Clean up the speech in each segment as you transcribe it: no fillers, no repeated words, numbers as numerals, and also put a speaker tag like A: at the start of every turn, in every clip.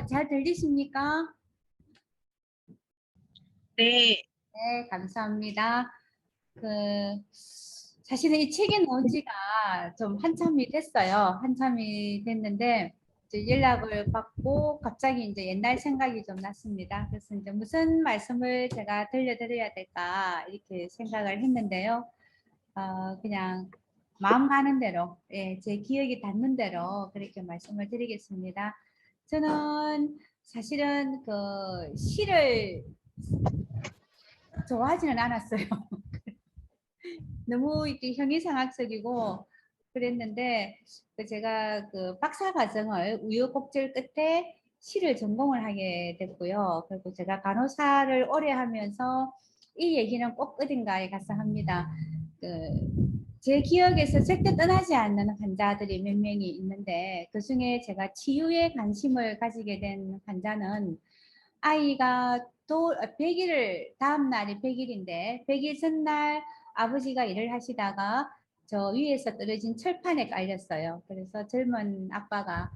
A: 잘 들리십니까?
B: 네.
A: 네, 감사합니다. 사실은 이 책이 나온 지가 좀 한참이 됐어요. 한참이 됐는데, 이제 연락을 받고 갑자기 이제 옛날 생각이 좀 났습니다. 그래서 이제 무슨 말씀을 제가 들려드려야 될까, 이렇게 생각을 했는데요. 그냥 마음 가는 대로, 예, 제 기억이 닿는 대로 그렇게 말씀을 드리겠습니다. 저는 사실은 시를 좋아하지는 않았어요. 너무 이렇게 형이상학적이고 그랬는데 제가 박사 과정을 우여곡절 끝에 시를 전공을 하게 됐고요. 그리고 제가 간호사를 오래 하면서 이 얘기는 꼭 어딘가에 가서 합니다. 제 기억에서 절대 떠나지 않는 환자들이 몇 명이 있는데 그중에 제가 치유에 관심을 가지게 된 환자는 아이가 또 100일을 다음 날이 100일인데 100일 전날 아버지가 일을 하시다가 저 위에서 떨어진 철판에 깔렸어요. 그래서 젊은 아빠가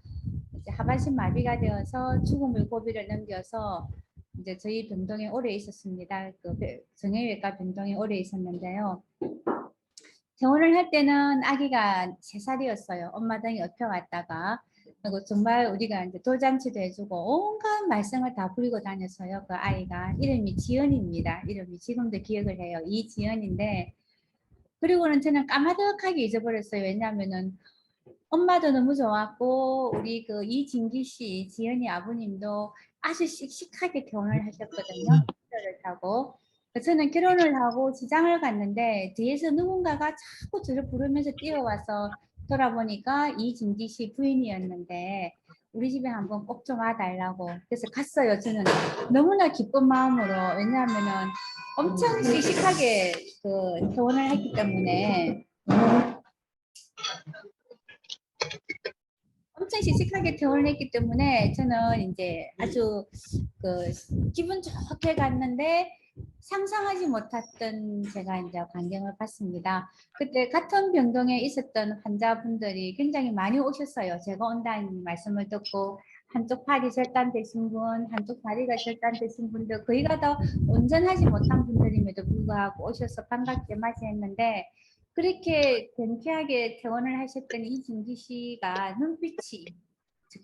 A: 이제 하반신 마비가 되어서 죽음의 고비를 넘겨서 이제 저희 병동에 오래 있었습니다. 정형외과 병동에 오래 있었는데요. 퇴원을 할 때는 아기가 3살이었어요. 엄마 등에 업혀왔다가 그리고 정말 우리가 이제 돌잔치도 해주고 온갖 말썽을 다 부리고 다녔어요. 그 아이가 이름이 지연입니다. 이름이 지금도 기억을 해요. 이지연인데 그리고는 저는 까마득하게 잊어버렸어요. 왜냐하면은 엄마도 너무 좋았고 우리 이진기 씨 지연이 아버님도 아주 씩씩하게 결혼을 하셨거든요. 를 타고 저는 결혼을 하고 시장을 갔는데 뒤에서 누군가가 자꾸 저를 부르면서 뛰어와서 돌아보니까 이진기 씨 부인이었는데 우리 집에 한번 꼭 좀 와달라고 그래서 갔어요. 저는 너무나 기쁜 마음으로 왜냐하면은 엄청 씩씩하게 결혼을 했기 때문에 엄청 씩씩하게 결혼을 했기 때문에 저는 이제 아주 기분 좋게 갔는데 상상하지 못했던 제가 이제 광경을 봤습니다. 그때 같은 병동에 있었던 환자분들이 굉장히 많이 오셨어요. 제가 온다는 말씀을 듣고 한쪽 팔이 절단되신 분, 한쪽 다리가 절단되신 분들 거의가 다 온전하지 못한 분들임에도 불구하고 오셔서 반갑게 맞이했는데 그렇게 경쾌하게 퇴원을 하셨던 이진기 씨가 눈빛이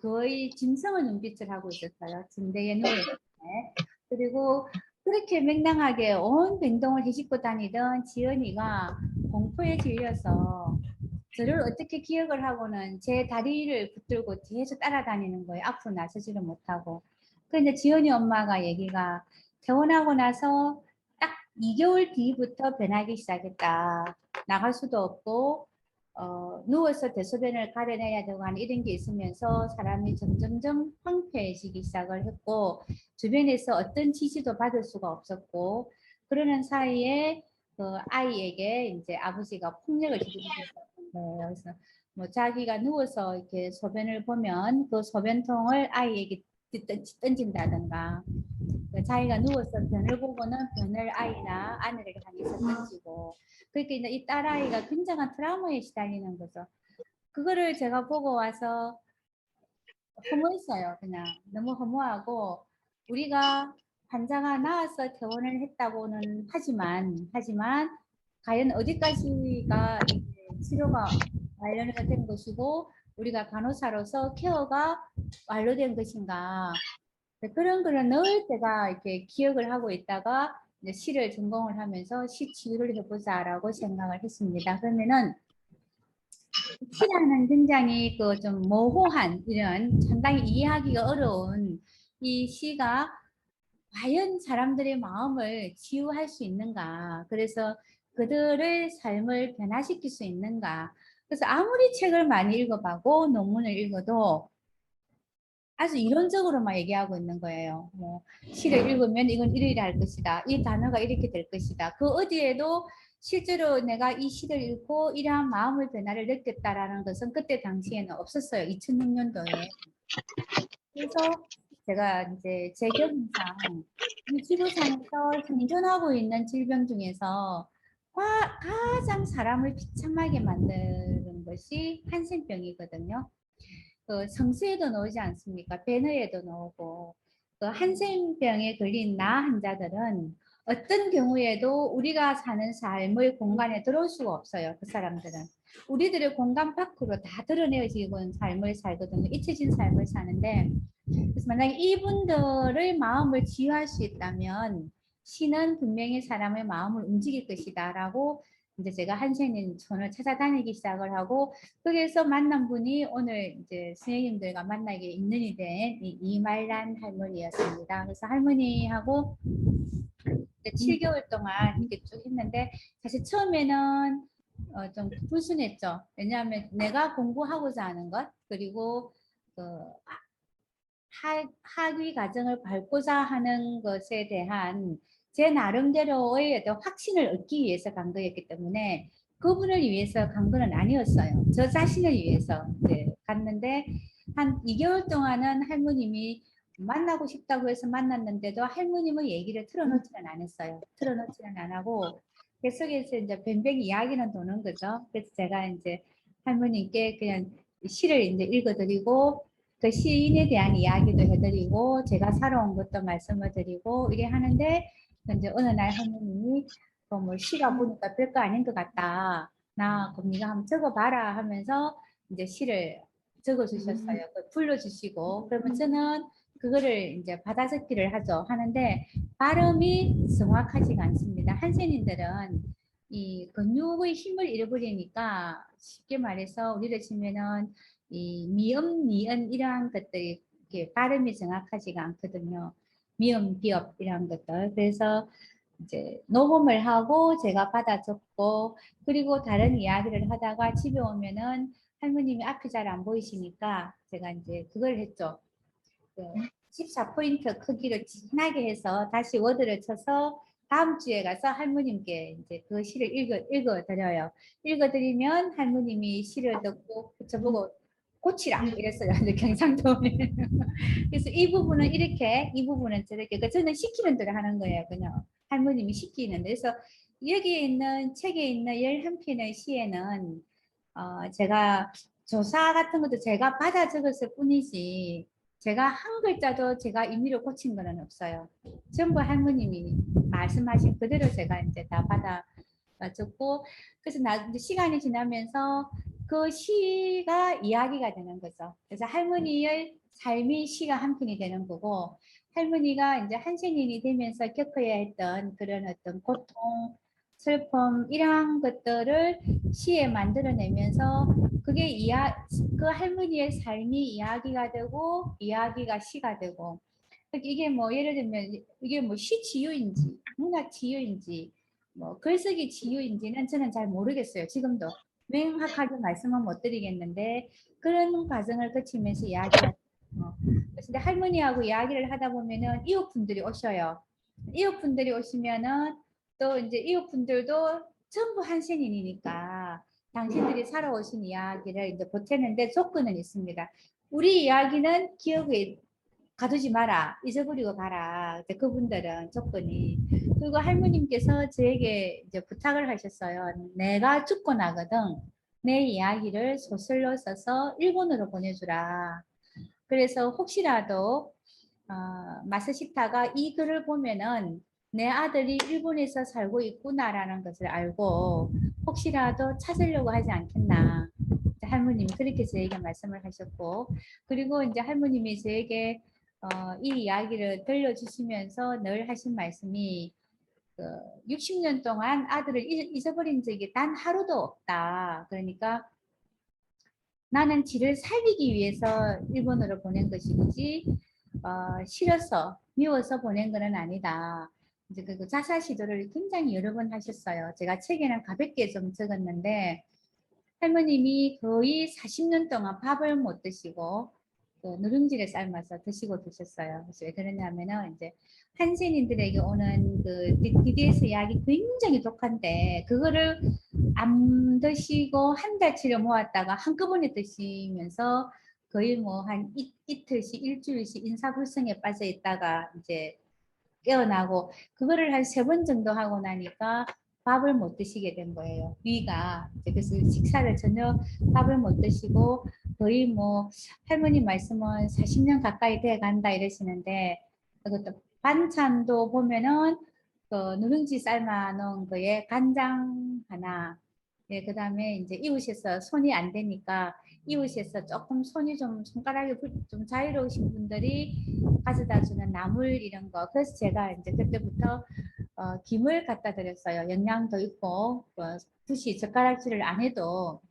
A: 거의 짐승의 눈빛을 하고 있었어요. 침대에 누워있을 때. 그리고 그렇게 맹랑하게 온 병동을 뒤집고 다니던 지연이가 공포에 질려서 저를 어떻게 기억을 하고는 제 다리를 붙들고 뒤에서 따라다니는 거예요. 앞으로 나서지를 못하고. 근데 지연이 엄마가 얘기가 퇴원하고 나서 딱 2개월 뒤부터 변하기 시작했다. 나갈 수도 없고 누워서 대소변을 가려내야 되고 하는 이런 게 있으면서 사람이 점점점 황폐해지기 시작을 했고 주변에서 어떤 지시도 받을 수가 없었고 그러는 사이에 아이에게 이제 아버지가 폭력을 주고 그래서 뭐 자기가 누워서 이렇게 소변을 보면 그 소변통을 아이에게 던진다든가 자기가 누워서 변을 보고는 변을 아이나 아내를 향해서 던지고 그렇게 이제 이 딸아이가 굉장한 트라우마에 시달리는 거죠. 그거를 제가 보고 와서 허무했어요. 그냥 너무 허무하고 우리가 환자가 나와서 퇴원을 했다고는 하지만 과연 어디까지가 치료가 완료된 것이고 우리가 간호사로서 케어가 완료된 것인가 그런 거를 늘 제가 이렇게 기억을 하고 있다가 이제 시를 전공을 하면서 시 치유를 해보자라고 생각을 했습니다. 그러면은 시라는 굉장히 좀 모호한 이런 상당히 이해하기가 어려운 이 시가 과연 사람들의 마음을 치유할 수 있는가? 그래서 그들의 삶을 변화시킬 수 있는가? 그래서 아무리 책을 많이 읽어봐고 논문을 읽어도 아주 이론적으로만 얘기하고 있는 거예요. 뭐 시를 읽으면 이건 이렇게 할 것이다. 이 단어가 이렇게 될 것이다. 그 어디에도 실제로 내가 이 시를 읽고 이러한 마음의 변화를 느꼈다라는 것은 그때 당시에는 없었어요. 2006년도에. 그래서 제가 이제 제 경험상 이 지구상에서 생존하고 있는 질병 중에서 가장 사람을 비참하게 만드는 것이 한센병이거든요. 그 성수에도 나오지 않습니까? 배너에도 나오고 그 한센병에 걸린 나 환자들은 어떤 경우에도 우리가 사는 삶의 공간에 들어올 수가 없어요. 그 사람들은 우리들의 공간 밖으로 다 드러내어지고 삶을 살거든요. 잊혀진 삶을 사는데 그래서 만약에 이분들의 마음을 치유할 수 있다면 신은 분명히 사람의 마음을 움직일 것이다 라고 이제 제가 한센인 촌을 찾아다니기 시작을 하고 거기에서 만난 분이 오늘 이제 선생님들과 만나게 인연이 된 이말란 할머니였습니다. 그래서 할머니하고 7개월 동안 이렇게 쭉 했는데 사실 처음에는 좀 불순했죠. 왜냐하면 내가 공부하고자 하는 것 그리고 그 학위 과정을 밟고자 하는 것에 대한 제 나름대로의 어떤 확신을 얻기 위해서 간 거였기 때문에 그분을 위해서 간 거는 아니었어요. 저 자신을 위해서 갔는데 한 2개월 동안은 할머님이 만나고 싶다고 해서 만났는데도 할머님의 얘기를 틀어놓지는 않았어요. 틀어놓지는 안 하고 계속해서 이제 뱅뱅 이야기는 도는 거죠. 그래서 제가 이제 할머님께 그냥 시를 이제 읽어드리고 그 시인에 대한 이야기도 해드리고 제가 살아온 것도 말씀을 드리고 이래 하는데 이제 어느 날 할머님이 뭐 시가 보니까 별거 아닌 것 같다. 나 그럼 네가 한번 적어봐라 하면서 이제 시를 적어주셨어요. 불러주시고 그러면 저는 그거를 이제 받아적기를 하죠. 하는데 발음이 정확하지가 않습니다. 한센인들은 이 근육의 힘을 잃어버리니까 쉽게 말해서 우리를 치면은 이 미음, 니은 이러한 것들이 이렇게 발음이 정확하지가 않거든요. 미음, 비읍 이런 것들. 그래서 이제 녹음을 하고 제가 받아 적고 그리고 다른 이야기를 하다가 집에 오면은 할머님이 앞이 잘 안 보이시니까 제가 이제 그걸 했죠. 그 14포인트 크기를 진하게 해서 다시 워드를 쳐서 다음 주에 가서 할머님께 이제 그 시를 읽어드려요. 읽어드리면 할머님이 시를 듣고 저보고 고치라 이랬어요. 경상도에. 그래서 이 부분은 이렇게, 이 부분은 저렇게. 그러니까 저는 시키는 대로 하는 거예요. 그냥 할머님이 시키는. 그래서 여기에 있는 책에 있는 11편의 시에는 제가 조사 같은 것도 제가 받아 적었을 뿐이지 제가 한 글자도 제가 임의로 고친 거는 없어요. 전부 할머님이 말씀하신 그대로 제가 이제 다 받아 적고 그래서 이제 시간이 지나면서 그 시가 이야기가 되는 거죠. 그래서 할머니의 삶이 시가 한 편이 되는 거고 할머니가 이제 한센인이 되면서 겪어야 했던 그런 어떤 고통, 슬픔 이러한 것들을 시에 만들어내면서 그게 그 할머니의 삶이 이야기가 되고 이야기가 시가 되고 이게 뭐 예를 들면 이게 뭐 시 치유인지 문학 치유인지 뭐 글쓰기 치유인지는 저는 잘 모르겠어요. 지금도 명확하게 말씀은 못 드리겠는데 그런 과정을 거치면서 이야기가 근데 할머니하고 이야기를 하다 보면은 이웃분들이 오셔요. 이웃분들이 오시면은 또 이제 이웃분들도 전부 한센인이니까 당신들이 살아오신 이야기를 이제 보태는데 조건은 있습니다. 우리 이야기는 기억에 가두지 마라. 잊어버리고 가라. 그분들은 조건이. 그리고 할머님께서 저에게 이제 부탁을 하셨어요. 내가 죽고 나거든. 내 이야기를 소설로 써서 일본으로 보내주라. 그래서 혹시라도 마스시타가 이 글을 보면은 내 아들이 일본에서 살고 있구나라는 것을 알고 혹시라도 찾으려고 하지 않겠나. 할머님이 그렇게 저에게 말씀을 하셨고 그리고 이제 할머님이 저에게 이 이야기를 들려주시면서 늘 하신 말씀이 60년 동안 아들을 잊어버린 적이 단 하루도 없다. 그러니까 나는 지를 살리기 위해서 일본으로 보낸 것이지 싫어서 미워서 보낸 것은 아니다. 이제 그 자살 시도를 굉장히 여러 번 하셨어요. 제가 책에는 가볍게 좀 적었는데 할머님이 거의 40년 동안 밥을 못 드시고 누룽지를 삶아서 드시고 드셨어요. 그래서 왜 그러냐면은 이제 한센인들에게 오는 그 DDS 약이 굉장히 독한데 그거를 안 드시고 한 달치를 모았다가 한꺼번에 드시면서 거의 뭐 한 이틀씩 일주일씩 인사불성에 빠져 있다가 이제 깨어나고 그거를 한 3번 정도 하고 나니까 밥을 못 드시게 된 거예요. 위가. 그래서 식사를 전혀 밥을 못 드시고 거의 뭐 할머니 말씀은 40년 가까이 돼 간다 이러시는데 그것도 반찬도 보면은 그 누룽지 삶아 놓은 거에 간장 하나 네, 그다음에 이제 이웃에서 손이 안 되니까 이웃에서 조금 손이 좀 손가락이 좀 자유로우신 분들이 가져다 주는 나물 이런 거. 그래서 제가 이제 그때부터 김을 갖다 드렸어요. 영양도 있고 굳이 젓가락질을 안 해도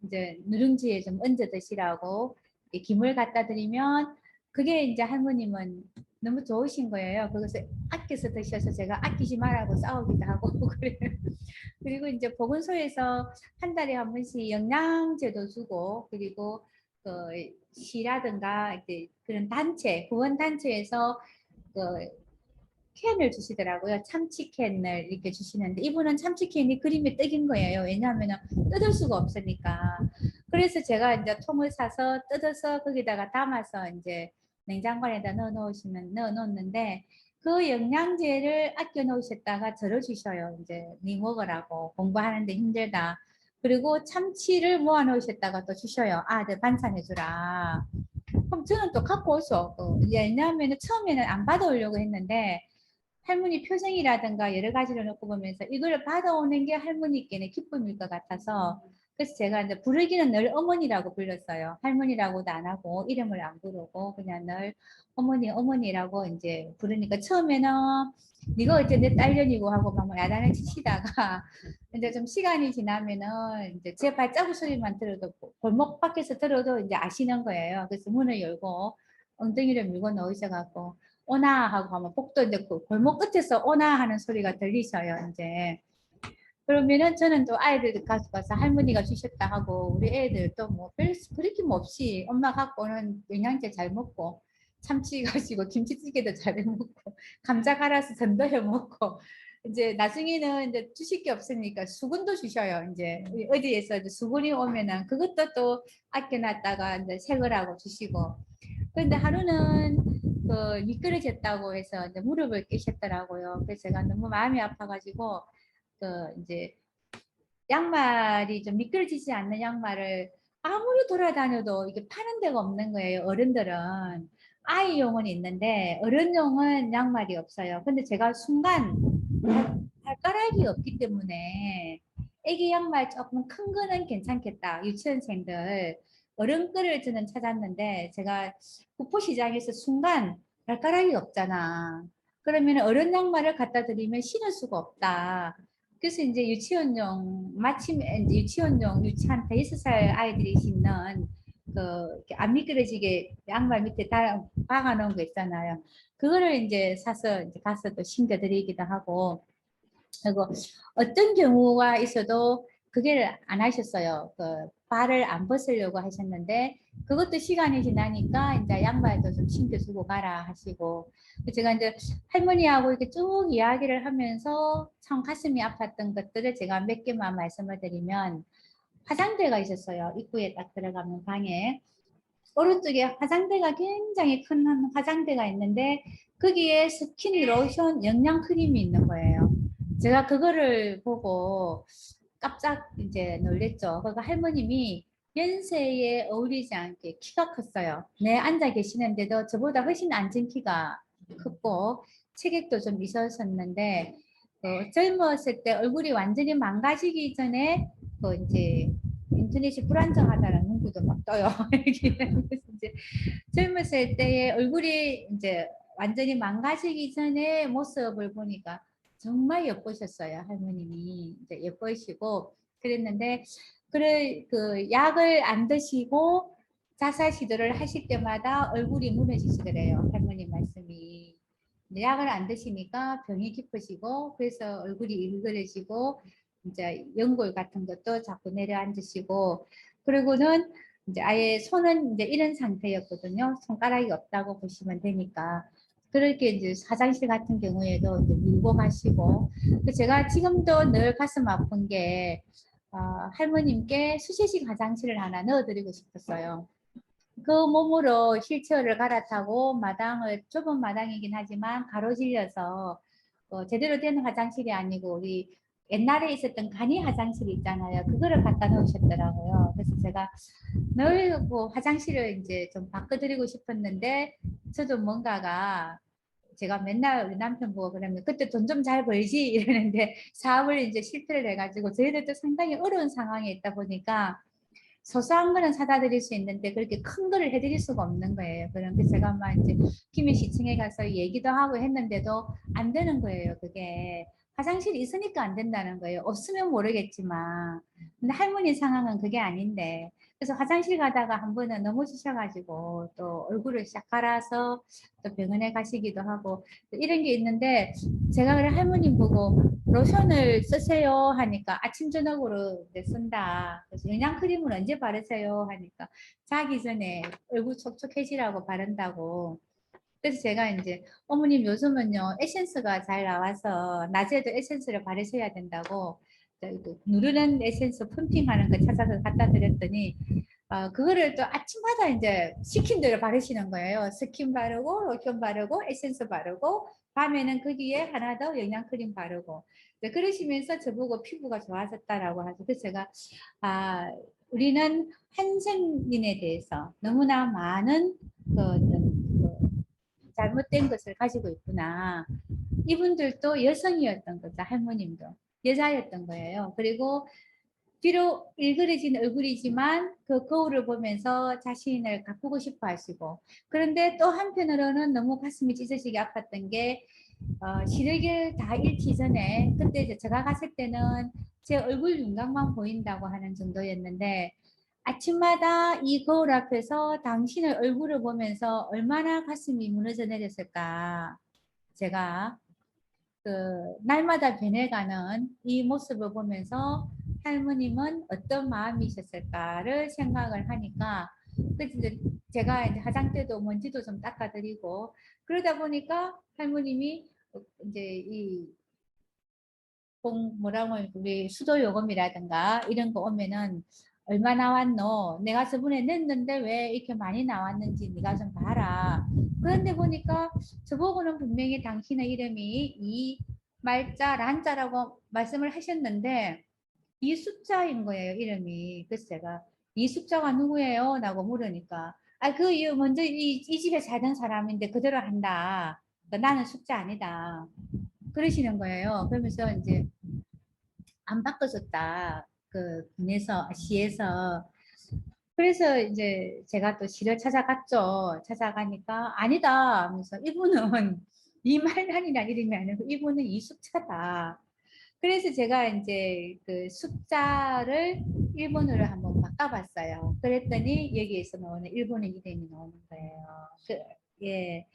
A: 이제 누룽지에 좀 얹어 드시라고 김을 갖다 드리면 그게 이제 할머님은 너무 좋으신 거예요. 그래서 아껴서 드셔서 제가 아끼지 말라고 싸우기도 하고 그래요. 그리고 이제 보건소에서 한 달에 한 번씩 영양제도 주고 그리고 그 시라든가 이제 그런 단체 후원 단체에서 그 캔을 주시더라고요. 참치 캔을 이렇게 주시는데 이분은 참치 캔이 그림에 떡인 거예요. 왜냐하면 뜯을 수가 없으니까. 그래서 제가 이제 통을 사서 뜯어서 거기다가 담아서 이제 냉장고에다 넣어 놓는데 그 영양제를 아껴 놓으셨다가 절어 주셔요. 이제 네 먹으라고 공부하는데 힘들다. 그리고 참치를 모아 놓으셨다가 또 주셔요. 아들 반찬해 주라. 그럼 저는 또 갖고 올 수 없고 왜냐하면 처음에는 안 받아오려고 했는데 할머니 표정이라든가 여러 가지를 놓고 보면서 이걸 받아오는 게 할머니께는 기쁨일 것 같아서 그래서 제가 이제 부르기는 늘 어머니라고 불렀어요. 할머니라고도 안 하고 이름을 안 부르고 그냥 늘 어머니 어머니라고 이제 부르니까 처음에는 네가 어째 내 딸년이고 하고 막 야단을 치시다가 이제 좀 시간이 지나면은 이제 제 발자국 소리만 들어도 골목 밖에서 들어도 이제 아시는 거예요. 그래서 문을 열고 엉덩이를 밀고 넣으셔갖고 오나 하고 하면 복도 이제 그 골목 끝에서 오나 하는 소리가 들리셔요. 이제 그러면은 저는 또 아이들 가서 할머니가 주셨다 하고 우리 애들 또뭐 그렇게 없이 엄마 갖고 오는 영양제 잘 먹고 참치 가지고 김치찌개도 잘 먹고 감자 갈아서 전도 해 먹고 이제 나중에는 이제 주실 게 없으니까 수건도 주셔요. 이제 어디에서 이제 수건이 오면은 그것도 또 아껴놨다가 이제 새거라고 주시고 그런데 하루는 그 미끄러졌다고 해서 이제 무릎을 깨셨더라고요. 그래서 제가 너무 마음이 아파가지고 그 이제 양말이 좀 미끄러지지 않는 양말을 아무리 돌아다녀도 이게 파는 데가 없는 거예요. 어른들은 아이용은 있는데 어른용은 양말이 없어요. 근데 제가 순간 발가락이 없기 때문에 애기 양말 조금 큰 거는 괜찮겠다. 유치원생들 어른 거를 저는 찾았는데 제가 구포시장에서 순간 발가락이 없잖아. 그러면 어른 양말을 갖다 드리면 신을 수가 없다. 그래서 이제 유치원용 마침 이제 유치원용 한 5살 아이들이 신는 그 안 미끄러지게 양말 밑에 다 박아 놓은 거 있잖아요. 그거를 이제 사서 이제 가서 또 신겨 드리기도 하고 그리고 어떤 경우가 있어도 그게 안 하셨어요. 그 발을 안 벗으려고 하셨는데 그것도 시간이 지나니까 이제 양말도 좀 신겨주고 가라 하시고 제가 이제 할머니하고 이렇게 쭉 이야기를 하면서 참 가슴이 아팠던 것들을 제가 몇 개만 말씀을 드리면 화장대가 있었어요. 입구에 딱 들어가면 방에 오른쪽에 화장대가 굉장히 큰 화장대가 있는데 거기에 스킨 로션 영양 크림이 있는 거예요. 제가 그거를 보고 깜짝 이제 놀랬죠. 그러니까 할머님이 연세에 어울리지 않게 키가 컸어요. 네, 앉아 계시는데도 저보다 훨씬 앉은 키가 컸고 체격도 좀 있었었는데 젊었을 때 얼굴이 완전히 망가지기 전에 이제 인터넷이 불안정하다는 문구도 막 떠요. 그래서 이제 젊었을 때의 얼굴이 이제 완전히 망가지기 전에 모습을 보니까 정말 예쁘셨어요. 할머님이 이제 예쁘시고 그랬는데 그래 그 약을 안 드시고 자살 시도를 하실 때마다 얼굴이 무너지시더래요. 할머님 말씀이. 약을 안 드시니까 병이 깊으시고 그래서 얼굴이 일그러지고 이제 연골 같은 것도 자꾸 내려앉으시고 그리고는 이제 아예 손은 이제 이런 상태였거든요. 손가락이 없다고 보시면 되니까. 그렇게 이제 화장실 같은 경우에도 이제 밀고 가시고. 제가 지금도 늘 가슴 아픈 게 할머님께 수세식 화장실을 하나 넣어드리고 싶었어요. 그 몸으로 휠체어를 갈아타고 마당을 좁은 마당이긴 하지만 가로질려서 제대로 된 화장실이 아니고 우리 옛날에 있었던 간이 화장실 있잖아요. 그거를 갖다 놓으셨더라고요. 그래서 제가 늘 뭐 화장실을 이제 좀 바꿔드리고 싶었는데 저도 뭔가가 제가 맨날 우리 남편 보고 그러면 그때 돈 좀 잘 벌지 이러는데 사업을 이제 실패를 해가지고 저희들도 상당히 어려운 상황에 있다 보니까 소소한 거는 사다 드릴 수 있는데 그렇게 큰 거를 해드릴 수가 없는 거예요. 그런데 제가 막 이제 김해시청에 가서 얘기도 하고 했는데도 안 되는 거예요. 그게 화장실이 있으니까 안 된다는 거예요. 없으면 모르겠지만. 근데 할머니 상황은 그게 아닌데. 그래서 화장실 가다가 한 번은 넘어지셔가지고 또 얼굴을 싹 갈아서 또 병원에 가시기도 하고 이런 게 있는데 제가 그래 할머님 보고 로션을 쓰세요 하니까 아침 저녁으로 이제 쓴다. 그래서 영양크림을 언제 바르세요 하니까 자기 전에 얼굴 촉촉해지라고 바른다고. 그래서 제가 이제 어머님 요즘은요 에센스가 잘 나와서 낮에도 에센스를 바르셔야 된다고 누르는 에센스 펌핑하는 거 찾아서 갖다 드렸더니 그거를 또 아침마다 이제 시킨 대로 바르시는 거예요. 스킨 바르고 로션 바르고 에센스 바르고 밤에는 거기에 하나 더 영양크림 바르고 그러시면서 저보고 피부가 좋아졌다라고 하죠. 그래서 제가 우리는 한생인에 대해서 너무나 많은 잘못된 것을 가지고 있구나. 이분들도 여성이었던 거죠. 할머님도 여자였던 거예요. 그리고 비록 일그러진 얼굴이지만 그 거울을 보면서 자신을 가꾸고 싶어 하시고 그런데 또 한편으로는 너무 가슴이 찢어지게 아팠던 게 시력을 다 잃기 전에 그때 이제 제가 갔을 때는 제 얼굴 윤곽만 보인다고 하는 정도였는데 아침마다 이 거울 앞에서 당신의 얼굴을 보면서 얼마나 가슴이 무너져 내렸을까. 제가 그 날마다 변해가는 이 모습을 보면서 할머님은 어떤 마음이셨을까를 생각을 하니까 그래서 제가 이제 화장대도 먼지도 좀 닦아드리고 그러다 보니까 할머님이 이제 이 뭐라고 우리 수도 요금이라든가 이런 거 오면은 얼마 나왔노? 내가 저번에 냈는데 왜 이렇게 많이 나왔는지 네가 좀 봐라. 그런데 보니까 저보고는 분명히 당신의 이름이 이 말자 란자라고 말씀을 하셨는데 이 숫자인 거예요 이름이. 그래서 제가 이 숫자가 누구예요? 라고 물으니까 그 먼저 이 집에 살던 사람인데 그대로 한다. 그러니까 나는 숫자 아니다. 그러시는 거예요. 그러면서 이제 안 바꿔줬다. 그 군에서 시에서 그래서 이제 제가 또 시를 찾아갔죠. 찾아가니까 아니다 하면서 이분은 이말란이란 이름이 아니고 이분은 이숙자다. 그래서 제가 이제 그 숫자를 일본어로 한번 바꿔봤어요. 그랬더니 여기에서 나오는 일본어 이름이 나오는 거예요. 예.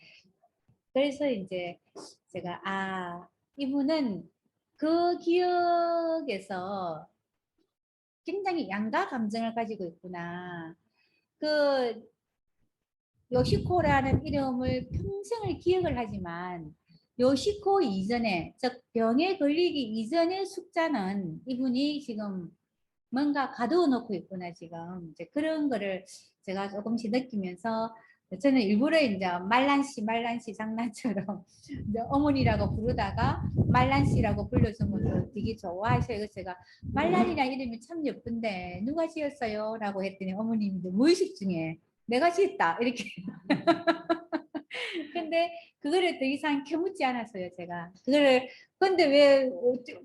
A: 그래서 이제 제가 이분은 그 기억에서 굉장히 양가 감정을 가지고 있구나. 그 요시코라는 이름을 평생을 기억을 하지만 요시코 이전에 즉 병에 걸리기 이전의 숙자는 이분이 지금 뭔가 가두어 놓고 있구나 지금 이제 그런 거를 제가 조금씩 느끼면서 저는 일부러 이제 말란씨 장난처럼 이제 어머니라고 부르다가 말란씨라고 불러주면 되게 좋아하셔요. 그래서 제가 말란이라는 이름이 참 예쁜데 누가 지었어요? 라고 했더니 어머님이 무의식 중에 내가 지었다 이렇게 근데 그거를 더 이상 캐묻지 않았어요, 제가. 그거를 근데 왜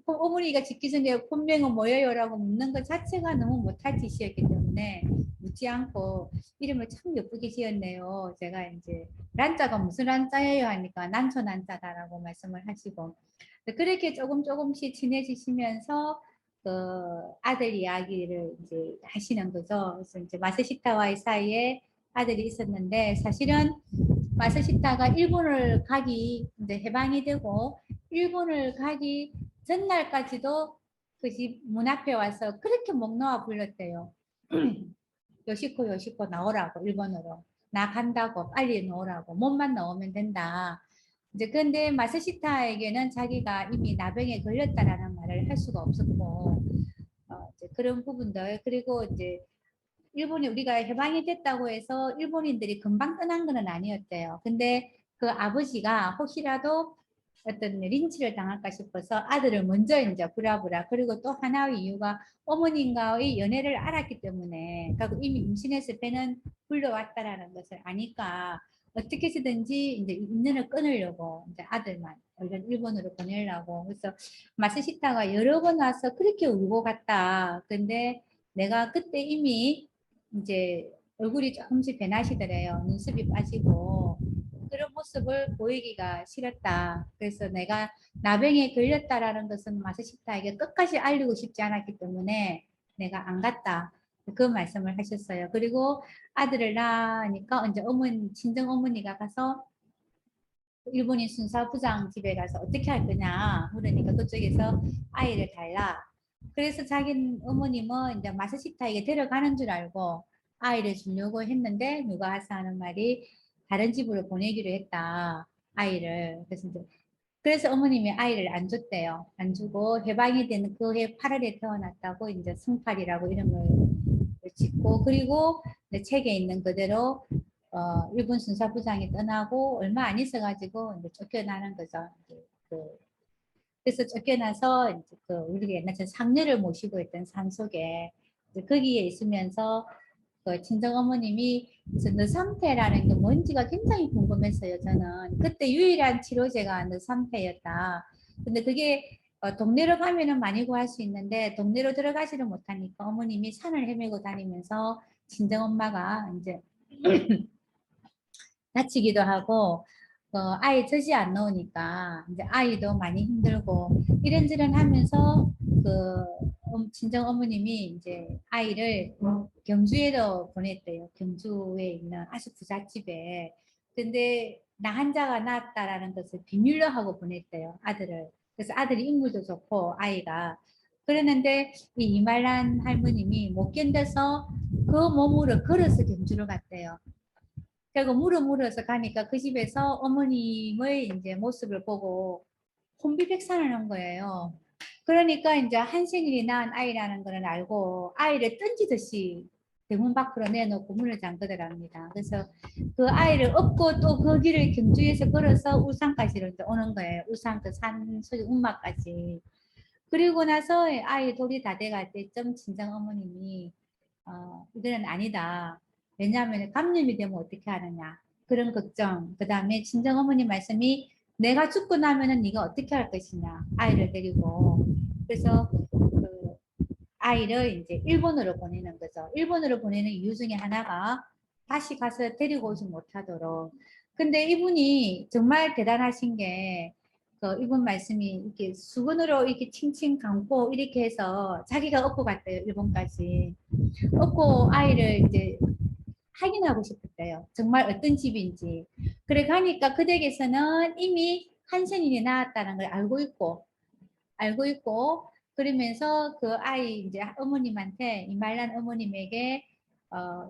A: 어머니가 짓기 전에 본명은 뭐예요? 라고 묻는 것 자체가 너무 못할 짓이었기 때문에 묻지 않고 이름을 참 예쁘게 지었네요. 제가 이제 란자가 무슨 란자예요? 하니까 난초 난자다라고 말씀을 하시고 그렇게 조금씩 친해지시면서 그 아들 이야기를 이제 하시는 거죠. 그래서 이제 마세시타와의 사이에 아들이 있었는데 사실은 마사시타가 일본을 가기 이제 해방이 되고 일본을 가기 전날까지도 그 집 문 앞에 와서 그렇게 목 놓아 불렀대요. 요시코 나오라고 일본어로 나 간다고 빨리 나오라고 몸만 나오면 된다. 이제 근데 마사시타에게는 자기가 이미 나병에 걸렸다라는 말을 할 수가 없었고 이제 그런 부분들 그리고 이제 일본이 우리가 해방이 됐다고 해서 일본인들이 금방 떠난 건 아니었대요. 근데 그 아버지가 혹시라도 어떤 린치를 당할까 싶어서 아들을 먼저 이제 부랴부랴. 그리고 또 하나의 이유가 어머님과의 연애를 알았기 때문에, 그리고 이미 임신해서 배는 불러왔다라는 것을 아니까 어떻게 해서든지 이제 인연을 끊으려고 이제 아들만 얼른 일본으로 보내려고. 그래서 마스시타가 여러 번 와서 그렇게 울고 갔다. 근데 내가 그때 이미 이제 얼굴이 조금씩 변하시더래요. 눈썹이 빠지고. 그런 모습을 보이기가 싫었다. 그래서 내가 나병에 걸렸다라는 것은 마스시타에게 끝까지 알리고 싶지 않았기 때문에 내가 안 갔다. 그 말씀을 하셨어요. 그리고 아들을 낳으니까 이제 어머니, 친정 어머니가 가서 일본인 순사부장 집에 가서 어떻게 할 거냐 물으니까 그쪽에서 아이를 달라. 그래서 자기 어머님은 이제 마스시타에게 데려가는 줄 알고 아이를 주려고 했는데 누가 와서 하는 말이 다른 집으로 보내기로 했다. 아이를. 그래서 어머님이 아이를 안 줬대요. 안 주고 해방이 되는 그 해 8월에 태어났다고 이제 승팔이라고 이름을 짓고 그리고 책에 있는 그대로 일본 순사부장이 떠나고 얼마 안 있어가지고 이제 쫓겨나는 거죠. 그, 그래서 쫓겨나서 이제 그 우리가 옛날 상녀를 모시고 있던 산속에 거기에 있으면서 그 친정 어머님이 느삼태라는 게 뭔지가 굉장히 궁금했어요. 저는 그때 유일한 치료제가 느삼태였다. 근데 그게 동네로 가면은 많이 구할 수 있는데 동네로 들어가지를 못하니까 어머님이 산을 헤매고 다니면서 친정 엄마가 이제 다치기도 하고 아이 젖이 안 나오니까 이제 아이도 많이 힘들고 이런저런 하면서 친정 어머님이 이제 아이를 경주에도 보냈대요. 경주에 있는 아주 부잣집에. 근데 나 한자가 낳았다라는 것을 비밀로 하고 보냈대요. 아들을. 그래서 아들이 인물도 좋고 아이가. 그랬는데 이 이말란 할머님이 못 견뎌서 그 몸으로 걸어서 경주를 갔대요. 결국 물어서 가니까 그 집에서 어머님의 이제 모습을 보고 혼비백산을 한 거예요. 그러니까 이제 한생일이 낳은 아이라는 거는 알고 아이를 던지듯이 대문 밖으로 내놓고 문을 잠그더랍니다. 그래서 그 아이를 업고 또 그 길을 경주에서 걸어서 울산까지 오는 거예요. 울산 그 산 속의 운마까지. 그리고 나서 아이 돌이 다 돼갈 때쯤 친정 어머님이 이거는 아니다. 왜냐하면 감염이 되면 어떻게 하느냐. 그런 걱정. 그 다음에 친정 어머님 말씀이 내가 죽고 나면은 네가 어떻게 할 것이냐. 아이를 데리고. 그래서 그 아이를 이제 일본으로 보내는 거죠. 일본으로 보내는 이유 중에 하나가 다시 가서 데리고 오지 못하도록. 근데 이분이 정말 대단하신 게 이분 말씀이 이렇게 수건으로 이렇게 칭칭 감고 이렇게 해서 자기가 업고 갔대요. 일본까지. 업고 아이를 이제 확인하고 싶었대요. 정말 어떤 집인지. 그래 가니까 그 댁에서는 이미 한센인이 나왔다는 걸 알고 있고 그러면서 그 아이 이제 어머님한테 이말란 어머님에게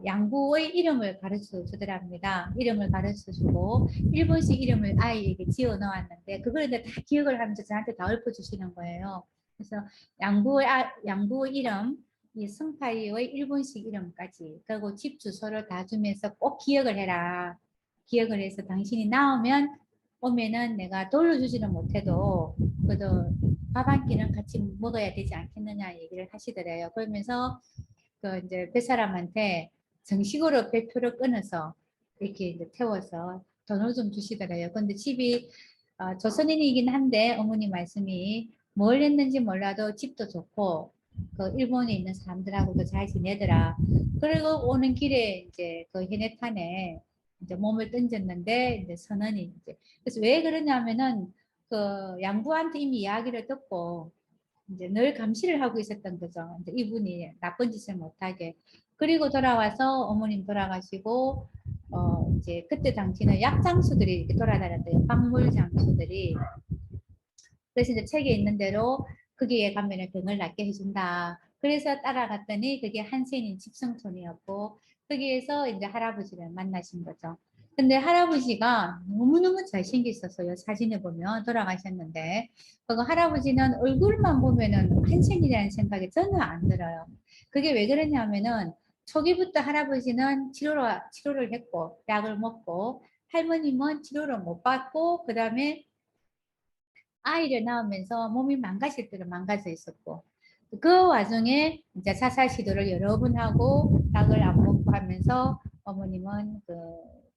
A: 양구의 이름을 가르쳐 주더랍니다. 이름을 가르쳐 주고 일본식 이름을 아이에게 지어 넣었는데 그걸 이제 다 기억을 하면서 저한테 다 읊어 주시는 거예요. 그래서 양구의 이름, 이 승파이의 일본식 이름까지 그리고 집 주소를 다 주면서 꼭 기억을 해라. 기억을 해서 당신이 나오면 오면은 내가 돌려주지는 못해도 그래도 밥 한 끼는 같이 먹어야 되지 않겠느냐 얘기를 하시더래요. 그러면서 그 이제 뱃사람한테 정식으로 배표를 끊어서 이렇게 이제 태워서 돈을 좀 주시더래요. 근데 집이 조선인이긴 한데 어머니 말씀이 뭘 했는지 몰라도 집도 좋고 그 일본에 있는 사람들하고도 잘 지내더라. 그리고 오는 길에 이제 그 해내탄에 이제 몸을 던졌는데 이제 선언이 이제 그래서 왜 그러냐면은 그 양부한테 이미 이야기를 듣고 이제 늘 감시를 하고 있었던 거죠. 이제 이분이 나쁜 짓을 못하게. 그리고 돌아와서 어머님 돌아가시고 이제 그때 당시는 약장수들이 이렇게 돌아다녔대요. 박물 장수들이. 그래서 이제 책에 있는 대로 거기에 가면은 병을 낫게 해준다. 그래서 따라갔더니 그게 한센인 집성촌이었고 거기에서 이제 할아버지를 만나신 거죠. 근데 할아버지가 너무너무 잘생겼었어요. 사진을 보면 돌아가셨는데 그 할아버지는 얼굴만 보면은 한센이라는 생각이 전혀 안 들어요. 그게 왜 그러냐면은 초기부터 할아버지는 치료를 했고 약을 먹고 할머님은 치료를 못 받고 그 다음에 아이를 낳으면서 몸이 망가질 대로 망가져 있었고, 그 와중에 이제 자살 시도를 여러 번 하고 약을 안 먹고 하면서 어머님은 그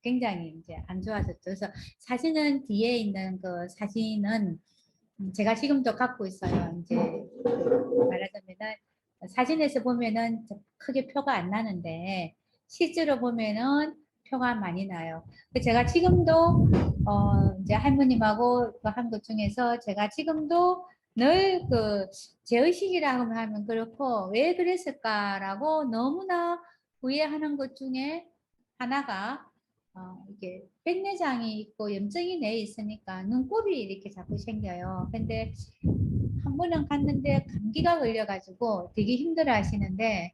A: 굉장히 이제 안 좋아졌죠. 그래서 사진은 뒤에 있는 그 사진은 제가 지금도 갖고 있어요. 이제 말하자면은 사진에서 보면은 크게 표가 안 나는데 실제로 보면은 표가 많이 나요. 제가 지금도 이제 할머님하고 한 것 중에서 제가 지금도 늘 그 제의식이라고 하면 그렇고 왜 그랬을까라고 너무나 후회하는 것 중에 하나가 이게 백내장이 있고 염증이 내 있으니까 눈곱이 이렇게 자꾸 생겨요. 근데 한 번은 갔는데 감기가 걸려가지고 되게 힘들어 하시는데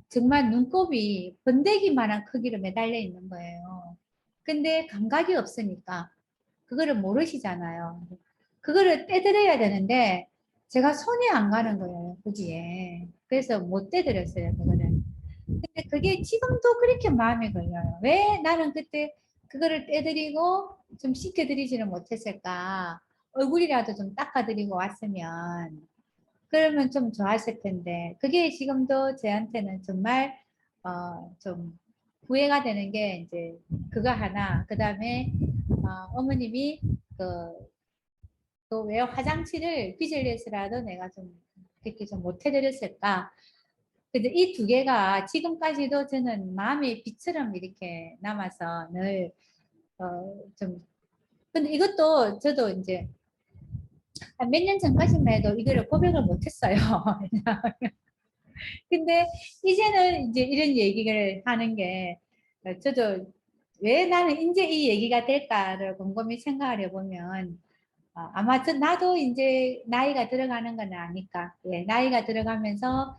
A: 정말 눈곱이 번데기만한 크기로 매달려 있는 거예요. 근데 감각이 없으니까 그거를 모르시잖아요. 그거를 떼드려야 되는데 제가 손이 안 가는 거예요, 거기에. 그래서 못 떼드렸어요, 그거를. 근데 그게 지금도 그렇게 마음에 걸려요. 왜 나는 그때 그거를 떼드리고 좀 씻겨드리지는 못했을까? 얼굴이라도 좀 닦아드리고 왔으면 그러면 좀 좋았을 텐데 그게 지금도 저한테는 정말 좀 후회가 되는 게 이제 그거 하나 그 다음에 어머님이 왜 화장실을 빚을 내서라도 내가 좀 그렇게 좀 못해드렸을까. 근데 이 두 개가 지금까지도 저는 마음의 빛처럼 이렇게 남아서 늘 좀 근데 이것도 저도 이제 몇 년 전까지만 해도 이거를 고백을 못했어요. 근데 이제는 이제 이런 얘기를 하는 게 저도 왜 나는 이제 이 얘기가 될까를 곰곰이 생각을 해보면 아마 나도 이제 나이가 들어가는 건 아니까 예, 나이가 들어가면서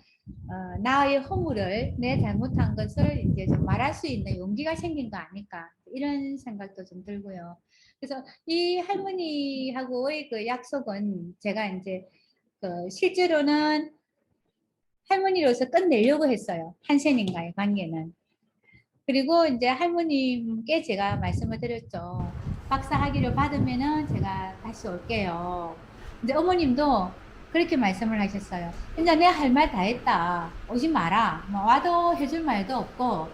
A: 나의 허물을 내 잘못한 것을 이제 좀 말할 수 있는 용기가 생긴 거 아닐까 이런 생각도 좀 들고요. 그래서 이 할머니하고의 그 약속은 제가 이제 실제로는 할머니로서 끝내려고 했어요. 한센인가의 관계는. 그리고 이제 할머님께 제가 말씀을 드렸죠. 박사 학위를 받으면은 제가 다시 올게요. 이제 어머님도 그렇게 말씀을 하셨어요. 이제 내 할 말 다 했다. 오지 마라. 뭐 와도 해줄 말도 없고,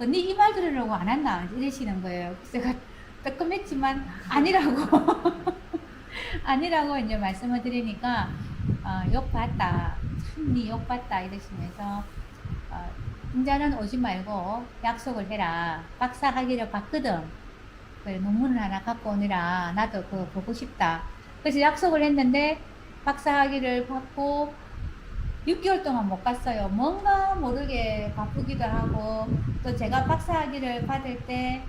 A: 네 이 말 들으려고 안 왔나? 이러시는 거예요. 그래서 제가 뜨끔했지만 아니라고. 아니라고 이제 말씀을 드리니까, 욕 봤다. 참, 니욕 봤다. 이러시면서, 이제는 오지 말고 약속을 해라. 박사 학위를 받거든. 그래, 논문을 하나 갖고 오느라 나도 그거 보고 싶다. 그래서 약속을 했는데 박사 학위를 받고 6개월 동안 못 갔어요. 뭔가 모르게 바쁘기도 하고 또 제가 박사 학위를 받을 때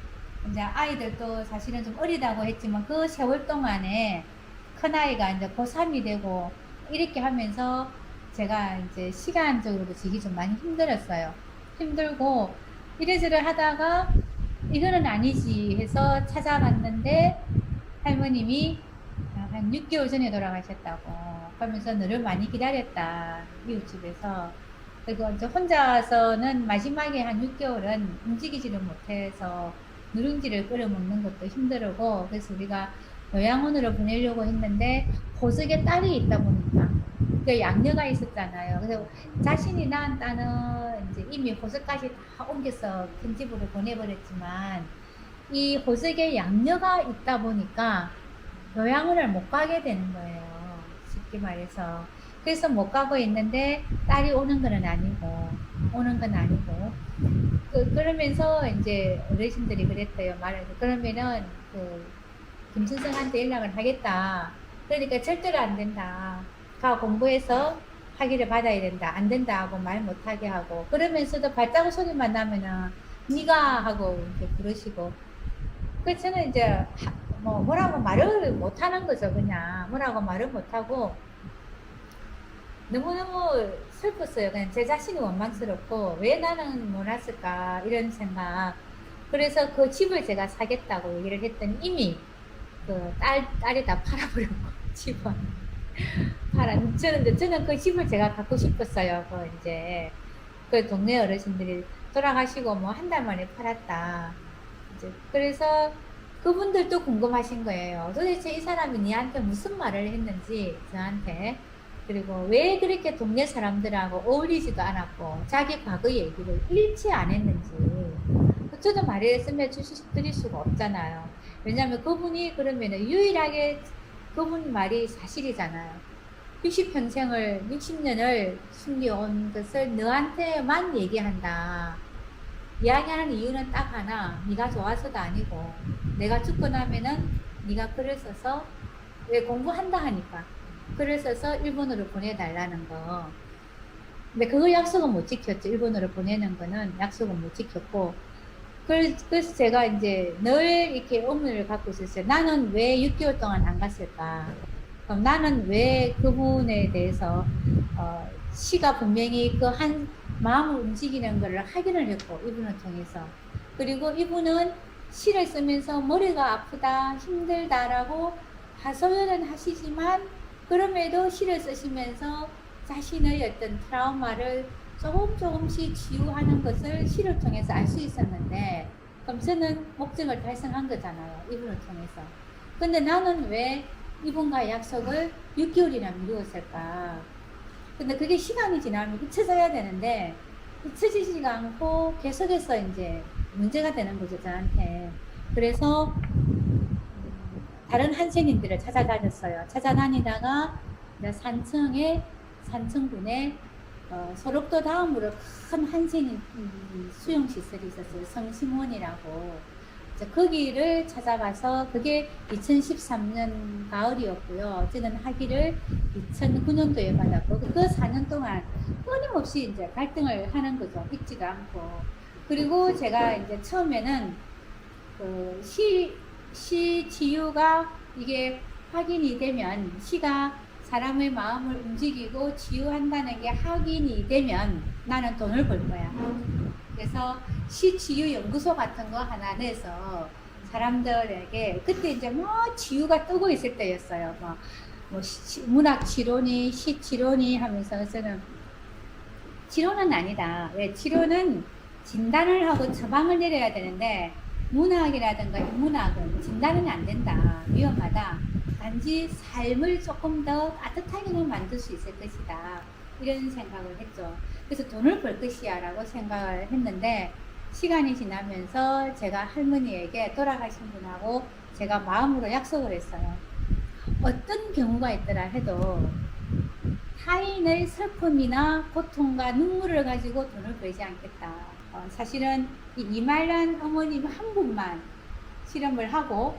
A: 이제 아이들도 사실은 좀 어리다고 했지만 그 세월 동안에 큰아이가 이제 고3이 되고 이렇게 하면서 제가 이제 시간적으로도 지기 좀 많이 힘들었어요. 힘들고 이래저래 하다가 이거는 아니지 해서 찾아봤는데 할머님이 한 6개월 전에 돌아가셨다고 하면서 너를 많이 기다렸다 이웃집에서. 그리고 이제 혼자서는 마지막에 한 6개월은 움직이지를 못해서 누룽지를 끓여 먹는 것도 힘들고 그래서 우리가 요양원으로 보내려고 했는데 호석에 딸이 있다 보니까 그 양녀가 있었잖아요. 그래서 자신이 낳은 딸은 이제 이미 호석까지 다 옮겨서 큰 집으로 보내버렸지만 이 호석에 양녀가 있다 보니까 요양원을 못 가게 되는 거예요. 쉽게 말해서. 그래서 못 가고 있는데 딸이 오는 건 아니고 그러면서 이제 어르신들이 그랬대요. 말해서 그러면은 김선생한테 연락을 하겠다. 그러니까 절대로 안 된다. 가 공부해서 학위를 받아야 된다. 안 된다 하고 말 못하게 하고 그러면서도 발자국 소리만 나면은 네가 하고 이렇게 부르시고 그래서 저는 이제 뭐라고 말을 못하는 거죠. 그냥 뭐라고 말을 못하고 너무너무 슬펐어요. 그냥 제 자신이 원망스럽고 왜 나는 못 왔을까 이런 생각. 그래서 그 집을 제가 사겠다고 얘기를 했더니 이미 딸이 다 팔아버렸고 집을 저는 그 집을 제가 갖고 싶었어요. 이제 그 동네 어르신들이 돌아가시고 뭐 한 달 만에 팔았다. 이제 그래서 그분들도 궁금하신 거예요. 도대체 이 사람이 니한테 무슨 말을 했는지 저한테, 그리고 왜 그렇게 동네 사람들하고 어울리지도 않았고 자기 과거 얘기를 일치 안 했는지. 저도 말씀해 드릴 수가 없잖아요. 왜냐하면 그분이 그러면 유일하게 그분 말이 사실이잖아요. 60평생을 60년을 숨겨온 것을 너한테만 얘기한다. 이야기하는 이유는 딱 하나, 네가 좋아서도 아니고 내가 죽고 나면은 네가 글을 써서, 왜 공부한다 하니까 글을 써서 일본으로 보내달라는 거. 근데 그거 약속은 못 지켰죠. 일본으로 보내는 거는 약속은 못 지켰고, 그래서 제가 이제 늘 이렇게 의문을 갖고 있었어요. 나는 왜 6개월 동안 안 갔을까? 그럼 나는 왜 그분에 대해서 시가 분명히 그 한 마음을 움직이는 것을 확인을 했고, 이분을 통해서. 그리고 이분은 시를 쓰면서 머리가 아프다, 힘들다라고 하소연은 하시지만, 그럼에도 시를 쓰시면서 자신의 어떤 트라우마를 조금씩 치유하는 것을 시를 통해서 알 수 있었는데, 그럼 저는 목적을 달성한 거잖아요. 이분을 통해서. 근데 나는 왜 이분과의 약속을 6개월이나 미루었을까? 근데 그게 시간이 지나면 잊혀져야 되는데, 잊혀지지가 않고 계속해서 이제 문제가 되는 거죠, 저한테. 그래서 다른 한센인들을 찾아다녔어요. 찾아다니다가 산청군에 소록도 다음으로 큰 한센인 수용시설이 있었어요. 성심원이라고. 거기를 찾아가서, 그게 2013년 가을이었고요. 저는 학위를 2009년도에 받았고, 그 4년 동안 끊임없이 이제 갈등을 하는 거죠. 읽지도 않고. 그리고 제가 이제 처음에는 그 시 치유가 이게 확인이 되면, 시가 사람의 마음을 움직이고 치유한다는 게 확인이 되면 나는 돈을 벌 거야. 그래서 시치유 연구소 같은 거 하나 내서 사람들에게, 그때 이제 뭐 치유가 뜨고 있을 때였어요. 뭐 문학 치료니 시 치료니 하면서, 저는 치료는 아니다. 왜? 치료는 진단을 하고 처방을 내려야 되는데, 문학이라든가 인문학은 진단은 안 된다. 위험하다. 단지 삶을 조금 더 따뜻하게 만들 수 있을 것이다. 이런 생각을 했죠. 그래서 돈을 벌 것이야 라고 생각을 했는데, 시간이 지나면서 제가 할머니에게, 돌아가신 분하고 제가 마음으로 약속을 했어요. 어떤 경우가 있더라 해도 타인의 슬픔이나 고통과 눈물을 가지고 돈을 벌지 않겠다. 사실은 이말란 어머님 한 분만 실험을 하고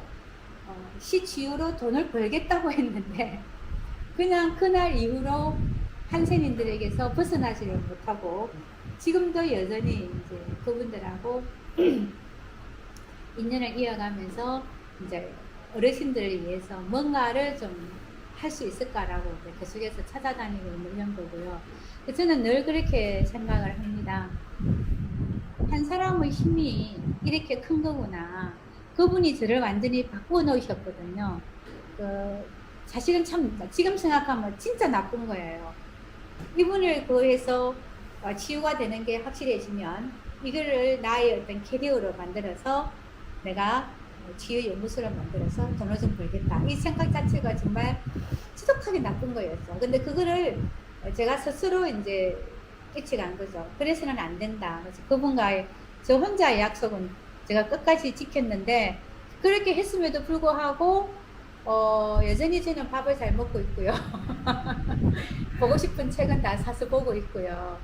A: 시치유로 돈을 벌겠다고 했는데, 그냥 그날 이후로 한센인들에게서 벗어나지를 못하고 지금도 여전히 이제 그분들하고 인연을 이어가면서 이제 어르신들을 위해서 뭔가를 좀 할 수 있을까라고 계속해서 찾아다니고 있는 거고요. 저는 늘 그렇게 생각을 합니다. 한 사람의 힘이 이렇게 큰 거구나. 그분이 저를 완전히 바꾸어 놓으셨거든요. 사실은 참 지금 생각하면 진짜 나쁜 거예요. 이분을 구해서 치유가 되는 게 확실해지면 이거를 나의 어떤 캐리어로 만들어서 내가 치유 연구소를 만들어서 돈을 좀 벌겠다. 이 생각 자체가 정말 지독하게 나쁜 거였죠. 근데 그거를 제가 스스로 이제 깨치간 거죠. 그래서는 안 된다. 그래서 그분과의 저 혼자의 약속은 제가 끝까지 지켰는데, 그렇게 했음에도 불구하고 여전히 저는 밥을 잘 먹고 있고요. 보고 싶은 책은 다 사서 보고 있고요.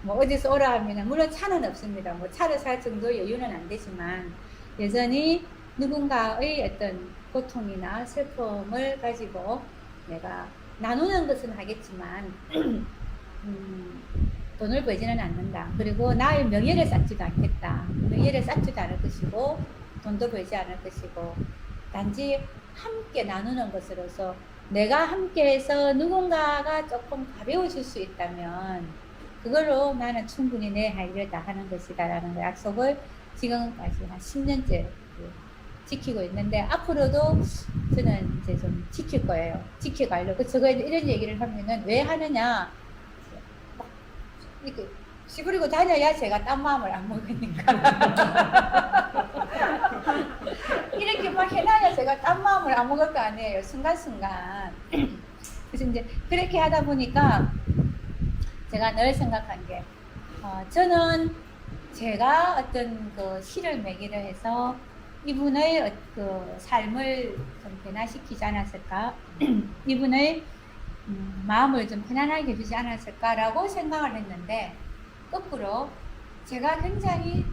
A: 뭐 어디서 오라 하면, 물론 차는 없습니다. 뭐 차를 살 정도 여유는 안 되지만 여전히 누군가의 어떤 고통이나 슬픔을 가지고 내가 나누는 것은 하겠지만 돈을 벌지는 않는다. 그리고 나의 명예를 쌓지도 않겠다. 명예를 쌓지도 않을 것이고 돈도 벌지 않을 것이고, 단지 함께 나누는 것으로서 내가 함께해서 누군가가 조금 가벼워질 수 있다면 그걸로 나는 충분히 내 할 일을 다 하는 것이다 라는 약속을 지금까지 한 10년째 지키고 있는데, 앞으로도 저는 이제 좀 지킬 거예요. 지켜가려고. 저거 이런 얘기를 하면은 왜 하느냐, 이렇게 씨부리고 다녀야 제가 딴 마음을 안 먹으니까. 이렇게 막 해놔야 제가 딴 마음을 아무것도 안 해요. 순간순간. 그래서 이제 그렇게 하다 보니까 제가 늘 생각한 게, 저는 제가 어떤 그 시를 매기를 해서 이분의 그 삶을 좀 변화시키지 않았을까? 이분의 마음을 좀 편안하게 해주지 않았을까라고 생각을 했는데, 거꾸로 제가 굉장히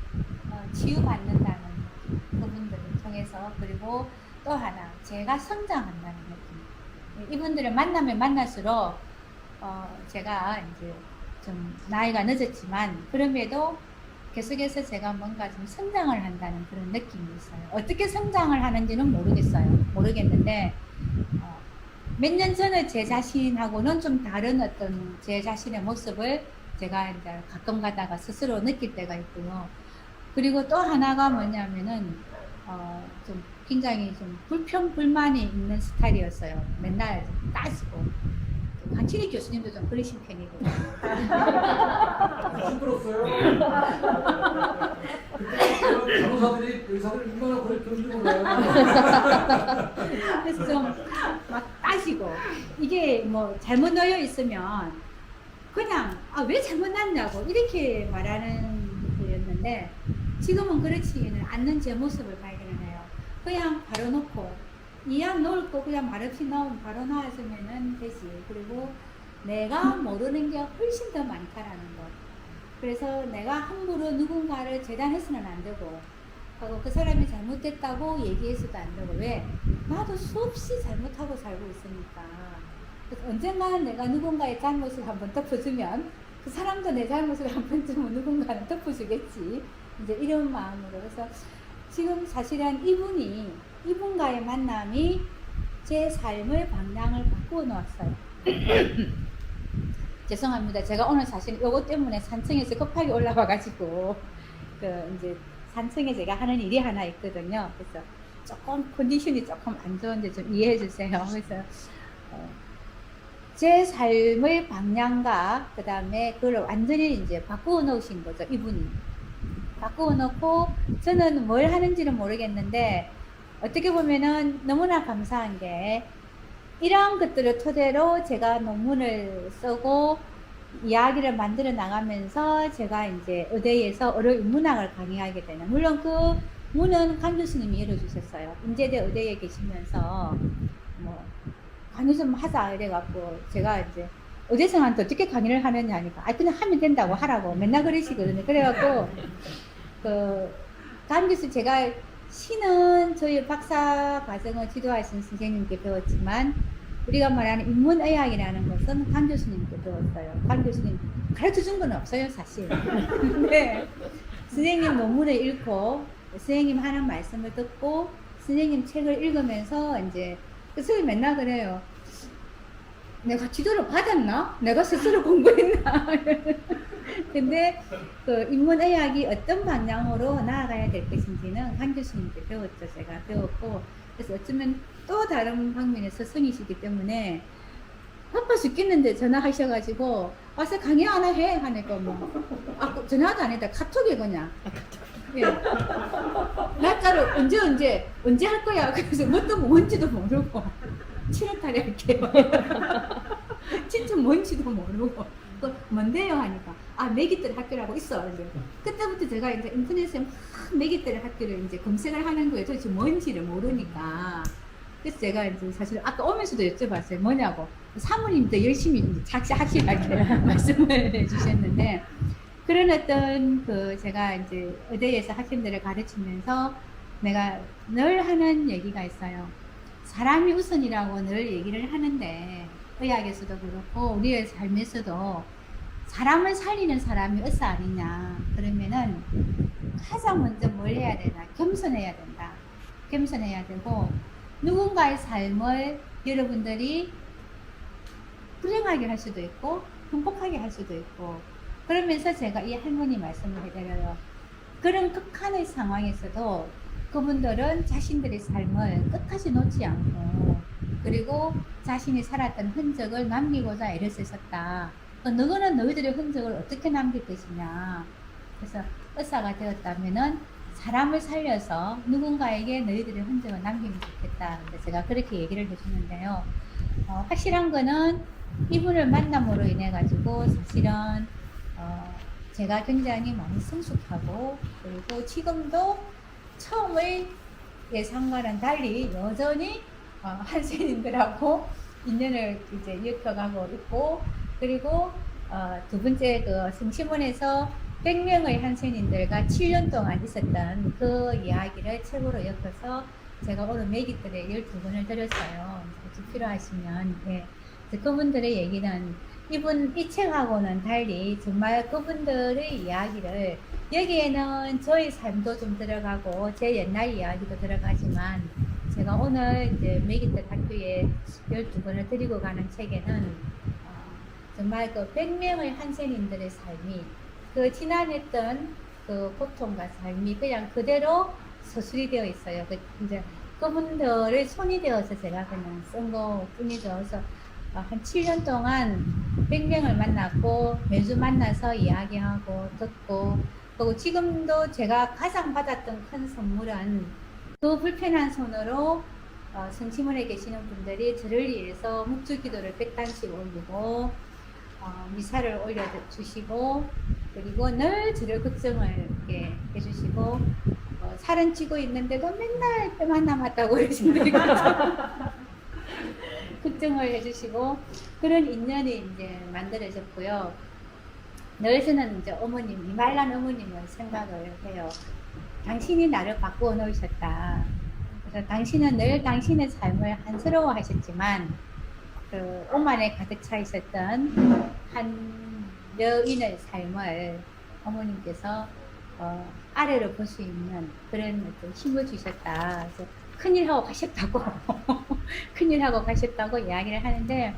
A: 치유받는다는 그분들을 통해서, 그리고 또 하나 제가 성장한다는 느낌. 이분들을 만나면 만날수록 제가 이제 좀 나이가 늦었지만 그럼에도 계속해서 제가 뭔가 좀 성장을 한다는 그런 느낌이 있어요. 어떻게 성장을 하는지는 모르겠는데 몇 년 전에 제 자신하고는 좀 다른 어떤 제 자신의 모습을 제가 이제 가끔 가다가 스스로 느낄 때가 있고요. 그리고 또 하나가 뭐냐면은 좀 굉장히 좀 불평불만이 있는 스타일이었어요. 맨날 좀 따지고. 강칠희 교수님도 좀 그러신 편이거든요.
B: 시끄럽어요. 그때 간호사들이 의사들 얼마나 그렇게 견디는 거예요.
A: 그래서 좀 막 따지고, 이게 뭐 잘못 놓여 있으면 그냥 왜 잘못 났냐고 이렇게 말하는 거였는데, 지금은 그렇지는 않는 제 모습을 발견을 해요. 그냥 바로 놓고 이왕 놓을 거 그냥 말없이 나오면 바로 나왔으면 되지. 그리고 내가 모르는 게 훨씬 더 많다라는 거. 그래서 내가 함부로 누군가를 재단해서는 안 되고, 하고 그 사람이 잘못됐다고 얘기해서도 안 되고. 왜? 나도 수없이 잘못하고 살고 있으니까. 그래서 언젠가는 내가 누군가의 잘못을 한번 덮어주면 그 사람도 내 잘못을 한 번쯤은 누군가는 덮어주겠지. 이제 이런 마음으로. 그래서 지금 사실은 이분과의 만남이 제 삶의 방향을 바꾸어 놓았어요. 죄송합니다. 제가 오늘 사실 요거 때문에 산청에서 급하게 올라와가지고 이제 산청에 제가 하는 일이 하나 있거든요. 그래서 조금 컨디션이 조금 안 좋은데 좀 이해해 주세요. 그래서 제 삶의 방향과 그 다음에 그걸 완전히 이제 바꾸어 놓으신 거죠. 이분이 바꾸어 놓고, 저는 뭘 하는지는 모르겠는데 어떻게 보면은 너무나 감사한 게, 이런 것들을 토대로 제가 논문을 쓰고 이야기를 만들어 나가면서 제가 이제 의대에서 의료인문학을 강의하게 되는, 물론 그 문은 강 교수님이 열어주셨어요. 인제대 의대에 계시면서 뭐 강의 좀 하자 이래갖고, 제가 이제 의대생한테 어떻게 강의를 하느냐 하니까 그냥 하면 된다고 하라고 맨날 그러시거든요. 그래갖고 강 교수, 제가 시는 저희 박사 과정을 지도하신 선생님께 배웠지만 우리가 말하는 인문의학이라는 것은 강 교수님께 배웠어요. 강 교수님 가르쳐준 건 없어요, 사실. 근데 선생님 논문을 읽고 선생님 하는 말씀을 듣고 선생님 책을 읽으면서 이제 선생님 맨날 그래요. 내가 지도를 받았나? 내가 스스로 공부했나? 근데 그 인문의학이 어떤 방향으로 나아가야 될 것인지는 강 교수님께 배웠죠. 제가 배웠고, 그래서 어쩌면 또 다른 방면에서 스승이시기 때문에 바빠 죽겠는데 전화하셔가지고 와서 강의 하나 해 하니까 뭐 전화도 안 했다, 카톡에 그냥. 예. 날짜를 언제 할 거야? 그래서 뭣도 뭔지도 모르고 7월달에 할게요. 진짜 뭔지도 모르고 뭔데요 하니까 매기들 학교라고 있어. 이제 그때부터 제가 이제 인터넷에 막 매기들 학교를 이제 검색을 하는 거예요. 도대체 뭔지를 모르니까. 그래서 제가 이제 사실 아까 오면서도 여쭤봤어요. 뭐냐고. 사모님도 열심히 이제 확실하게 말씀을 해주셨는데, 그런 어떤 제가 이제 의대에서 학생들을 가르치면서 내가 늘 하는 얘기가 있어요. 사람이 우선이라고 늘 얘기를 하는데, 의학에서도 그렇고 우리의 삶에서도 사람을 살리는 사람이 의사 아니냐. 그러면은 가장 먼저 뭘 해야 되나? 겸손해야 된다. 겸손해야 되고, 누군가의 삶을 여러분들이 불행하게 할 수도 있고 행복하게 할 수도 있고, 그러면서 제가 이 할머니 말씀을 해드려요. 그런 극한의 상황에서도 그분들은 자신들의 삶을 끝까지 놓지 않고, 그리고 자신이 살았던 흔적을 남기고자 애를 쓰셨다. 너희는 너희들의 흔적을 어떻게 남길 것이냐. 그래서 의사가 되었다면은 사람을 살려서 누군가에게 너희들의 흔적을 남기면 좋겠다. 근데 제가 그렇게 얘기를 해주는데요. 확실한 거는 이분을 만남으로 인해 가지고 사실은 제가 굉장히 많이 성숙하고 그리고 지금도 처음의 예상과는 달리 여전히 한센인들하고 인연을 이제 이어가고 있고 그리고 두 번째 그 성심원에서 100명의 한센인들과 7년 동안 있었던 그 이야기를 책으로 엮어서 제가 오늘 메기들에 12권을 드렸어요. 혹시 필요하시면 예. 그분들의 얘기는 이 책하고는 달리 정말 그분들의 이야기를 여기에는 저의 삶도 좀 들어가고 제 옛날 이야기도 들어가지만 제가 오늘 이제 메기들 학교에 12권을 드리고 가는 책에는 정말 그 100명의 한센인들의 삶이 그 지난했던 그 고통과 삶이 그냥 그대로 서술이 되어 있어요. 이제 그분들의 손이 되어서 제가 그냥 쓴 것뿐이죠. 한 7년 동안 100명을 만났고 매주 만나서 이야기하고 듣고 그리고 지금도 제가 가장 받았던 큰 선물은 그 불편한 손으로 성심원에 계시는 분들이 저를 위해서 묵주기도를 100단씩 올리고 미사를 올려주시고 그리고 늘 저를 걱정을 이렇게 해주시고 살은 찌고 있는데도 맨날 뼈만 남았다고 그러신다고 걱정을 해주시고 그런 인연이 이제 만들어졌고요. 늘 저는 이제 어머님, 이말란 어머님을 생각을 해요. 당신이 나를 바꾸어 놓으셨다. 그래서 당신은 늘 당신의 삶을 한스러워 하셨지만 그 오만에 가득 차 있었던 한 여인의 삶을 어머님께서 아래로 볼 수 있는 그런 어떤 힘을 주셨다. 그래서 큰일 하고 가셨다고 큰일 하고 가셨다고 이야기를 하는데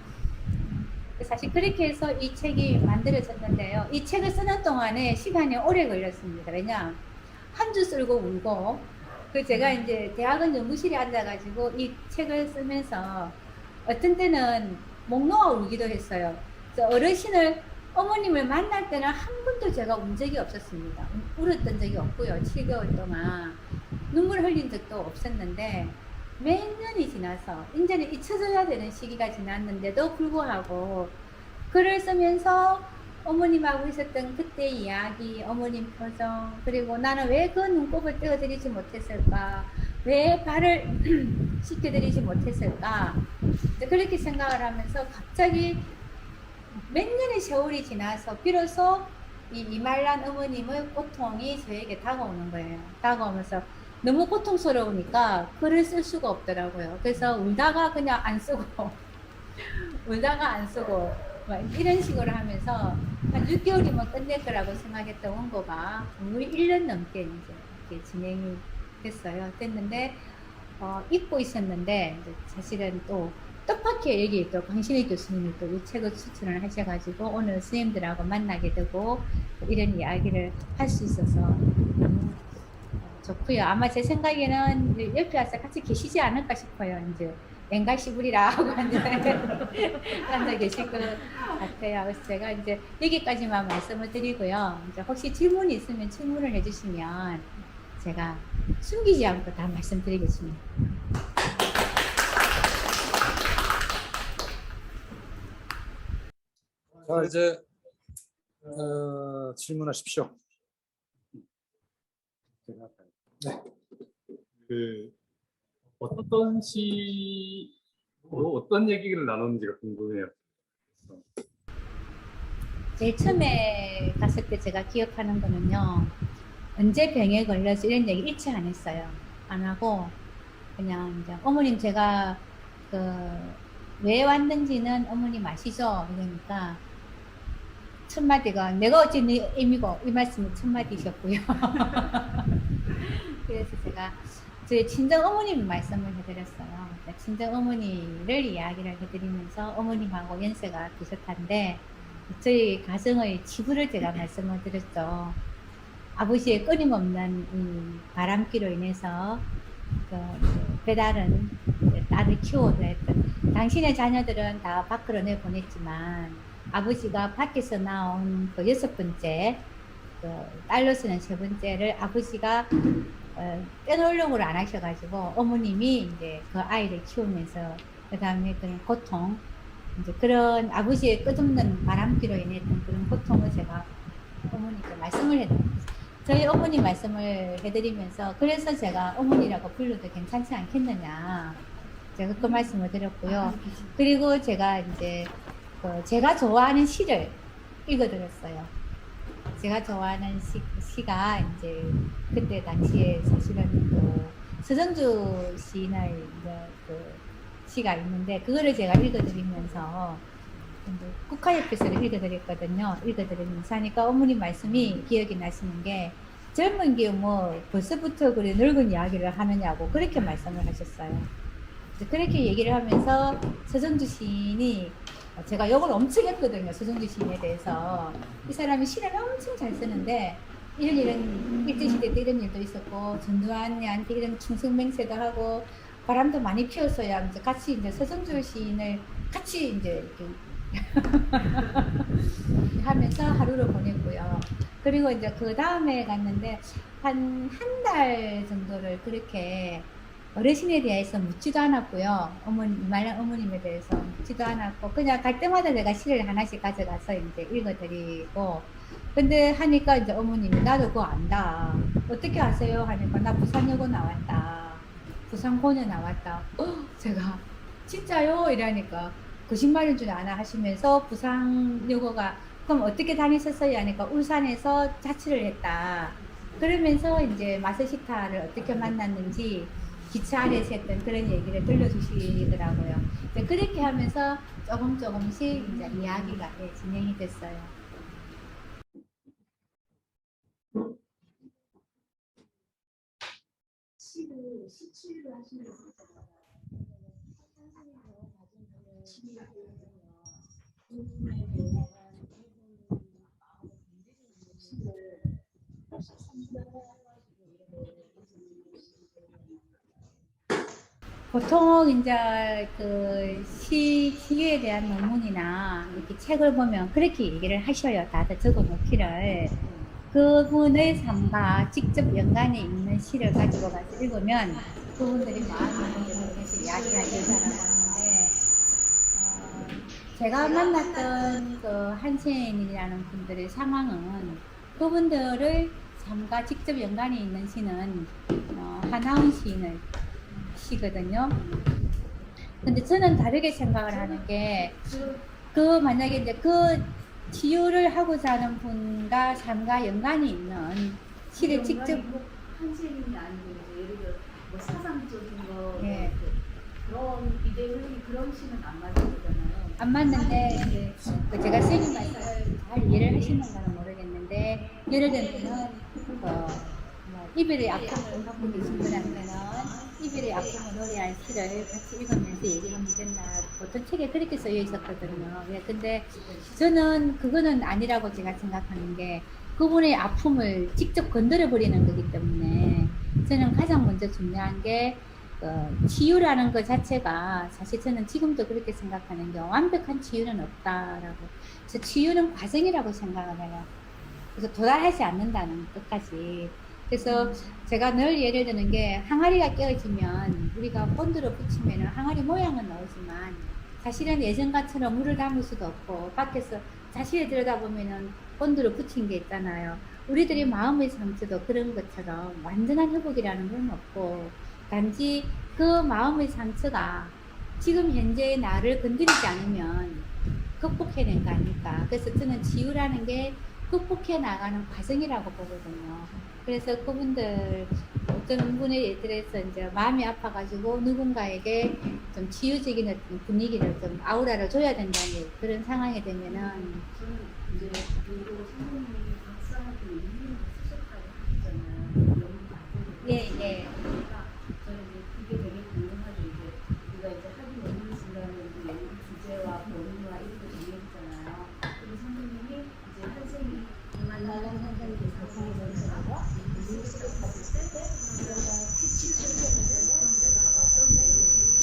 A: 사실 그렇게 해서 이 책이 만들어졌는데요. 이 책을 쓰는 동안에 시간이 오래 걸렸습니다. 왜냐 한 주 쓸고 울고 제가 이제 대학원 연구실에 앉아가지고 이 책을 쓰면서 어떤 때는 목 놓아 울기도 했어요. 어르신을 어머님을 만날 때는 한 번도 제가 운 적이 없었습니다. 울었던 적이 없고요. 7개월 동안 눈물 흘린 적도 없었는데 몇 년이 지나서 이제는 잊혀져야 되는 시기가 지났는데도 불구하고 글을 쓰면서 어머님하고 있었던 그때 이야기, 어머님 표정, 그리고 나는 왜 그 눈곱을 떼어드리지 못했을까? 왜 발을 씻겨드리지 못했을까? 그렇게 생각을 하면서 갑자기 몇 년의 세월이 지나서 비로소 이말란 어머님의 고통이 저에게 다가오는 거예요. 다가오면서 너무 고통스러우니까 글을 쓸 수가 없더라고요. 그래서 울다가 그냥 안 쓰고 울다가 안 쓰고 막 이런 식으로 하면서 한 6개월이면 끝낼 거라고 생각했던 원고가 거의 1년 넘게 이제 이렇게 진행이 됐는데 잊고 있었는데 이제 사실은 또 뜻밖의 여기 또 강신혜 교수님이 또 이 책을 추천을 하셔가지고 오늘 스님들하고 만나게 되고 이런 이야기를 할 수 있어서 너무 좋고요. 아마 제 생각에는 옆에 와서 같이 계시지 않을까 싶어요. 이제 앵가시부리라 하고 앉아 계실 것 같아요. 그래서 제가 이제 여기까지만 말씀을 드리고요. 이제 혹시 질문이 있으면 질문을 해주시면 제가 숨기지 않고 다 말씀드리겠습니다.
B: 자, 이제 질문하십시오. 네.
C: 어떤 시로 어떤 얘기를 나눴는지가 궁금해요.
A: 제일 처음에 갔을 때 제가 기억하는 거는요. 언제 병에 걸려서 이런 얘기 일체 안 했어요. 안 하고 그냥 이제 어머님 제가 왜 왔는지는 어머님 아시죠? 이러니까 첫 마디가 내가 어찌 네 의미고 이 말씀이 첫 마디셨고요. 그래서 제가 저희 친정 어머님 말씀을 해드렸어요. 친정 어머니를 이야기를 해드리면서 어머님하고 연세가 비슷한데 저희 가정의 지부를 제가 말씀을 드렸죠. 아버지의 끊임없는 이 바람기로 인해서 배달은 딸을 키워도 했던 당신의 자녀들은 다 밖으로 내보냈지만 아버지가 밖에서 나온 그 6번째 그 딸로서는 세 번째를 아버지가 떼놀령을 안 하셔가지고 어머님이 이제 그 아이를 키우면서 그 다음에 그런 고통, 이제 그런 아버지의 끝없는 바람기로 인했던 그런 고통을 제가 어머니께 말씀을 해드립니다. 저희 어머니 말씀을 해드리면서 그래서 제가 어머니라고 불러도 괜찮지 않겠느냐, 제가 그 말씀을 드렸고요. 그리고 제가 이제 제가 좋아하는 시를 읽어드렸어요. 제가 좋아하는 시가 이제 그때 당시에 사실은 그 서정주 시인의 이제 그 시가 있는데 그거를 제가 읽어드리면서 국화옆에서를 읽어드렸거든요. 읽어드리면서 하니까 어머니 말씀이 기억이 나시는 게 젊은 게 뭐 벌써부터 그래 늙은 이야기를 하느냐고 그렇게 말씀을 하셨어요. 그렇게 얘기를 하면서 서정주 시인이 제가 욕을 엄청 했거든요. 서정주 시인에 대해서. 이 사람이 시를 엄청 잘 쓰는데 이런 일제시대 때 이런 일도 있었고 전두환한테 이런 충성맹세도 하고 바람도 많이 피웠어야 이제 같이 이제 서정주 시인을 같이 이제 이렇게 하면서 하루를 보냈고요. 그리고 이제 그 다음에 갔는데 한 달 정도를 그렇게 어르신에 대해서 묻지도 않았고요. 말년 어머님에 대해서 묻지도 않았고, 그냥 갈 때마다 내가 시를 하나씩 가져가서 이제 읽어드리고, 근데 하니까 이제 어머님이 나도 그거 안다. 어떻게 아세요? 하니까 나 부산여고 나왔다. 부산고녀 나왔다. 제가 진짜요? 이러니까 거짓말인 줄 아나 하시면서 부산여고가 그럼 어떻게 다니셨어요? 하니까 울산에서 자취를 했다. 그러면서 이제 마스시타를 어떻게 만났는지 기차 안에서 했던 그런 얘기를 들려주시더라고요. 그렇게 하면서 조금씩 이제 이야기가 진행이 됐어요. 시치를 하시면서 보통 이제 그 시에 대한 논문이나 이렇게 책을 보면 그렇게 얘기를 하셔요. 다들 적어 놓기를. 그분의 삶과 직접 연관이 있는 시를 가지고 가서 읽으면 그분들이 마음이 계속 이야기하시더라고 하는데, 제가 만났던 그 한센이라는 분들의 상황은 그분들의 삶과 직접 연관이 있는 시는 한하운 시인의 시거든요. 근데 저는 다르게 생각을 하는 게, 만약에 이제 그 치유를 하고자 하는 분과 삶과 연관이 있는 시를 직접
D: 한센이 아니고 이제 예를 들어 뭐 사상적인 거
A: 예.
D: 그런 이데올로기 그런 시는 안 맞는 거잖아요.
A: 안 맞는데 이제 제가 쓰는 말씀을 잘 이해를 하시는가는 모르겠는데, 예를 들면 뭐 이별의 아픔을 갖고 계신 분한테는 이별의 아픔을 노래한 시를 같이 읽으면서 얘기하면 된다. 보통 책에 그렇게 써여 있었거든요. 근데 저는 그거는 아니라고 제가 생각하는 게, 그분의 아픔을 직접 건드려 버리는 거기 때문에 저는 가장 먼저 중요한 게 치유라는 것 자체가, 사실 저는 지금도 그렇게 생각하는 게 완벽한 치유는 없다라고. 그래서 치유는 과정이라고 생각을 해요. 그래서 도달하지 않는다는 끝까지. 그래서 제가 늘 예를 드는 게, 항아리가 깨어지면 우리가 본드로 붙이면 항아리 모양은 나오지만 사실은 예전같처럼 물을 담을 수도 없고, 밖에서 자신을 들여다보면 본드로 붙인 게 있잖아요. 우리들이 마음의 상처도 그런 것처럼 완전한 회복이라는 건 없고, 단지 그 마음의 상처가 지금 현재의 나를 건드리지 않으면 극복해낸 거 아닐까. 그래서 저는 치유라는 게 극복해 나가는 과정이라고 보거든요. 그래서 그분들 어떤 분의 예들에서 이제 마음이 아파가지고 누군가에게 좀 치유적인 어떤 분위기를 좀 아우라를 줘야 된다는 그런 상황이 되면은,
D: 저는 이제 그리고 선생님이 박사학위 인문을 쓰셨다고 하셨잖아요. 연구 과정을.
A: 예.
D: 그러니까 저는 이제 그게 되게 궁금하죠. 이제 우리가 이제 하기 연구 순간에 이제 연구 주제와 범위와 이런 거 정해지잖아요. 그리고 선생님이 이제 한생이 만나는 선생님이 작성해서 했을 때 치치를 했는데 어떤 내용이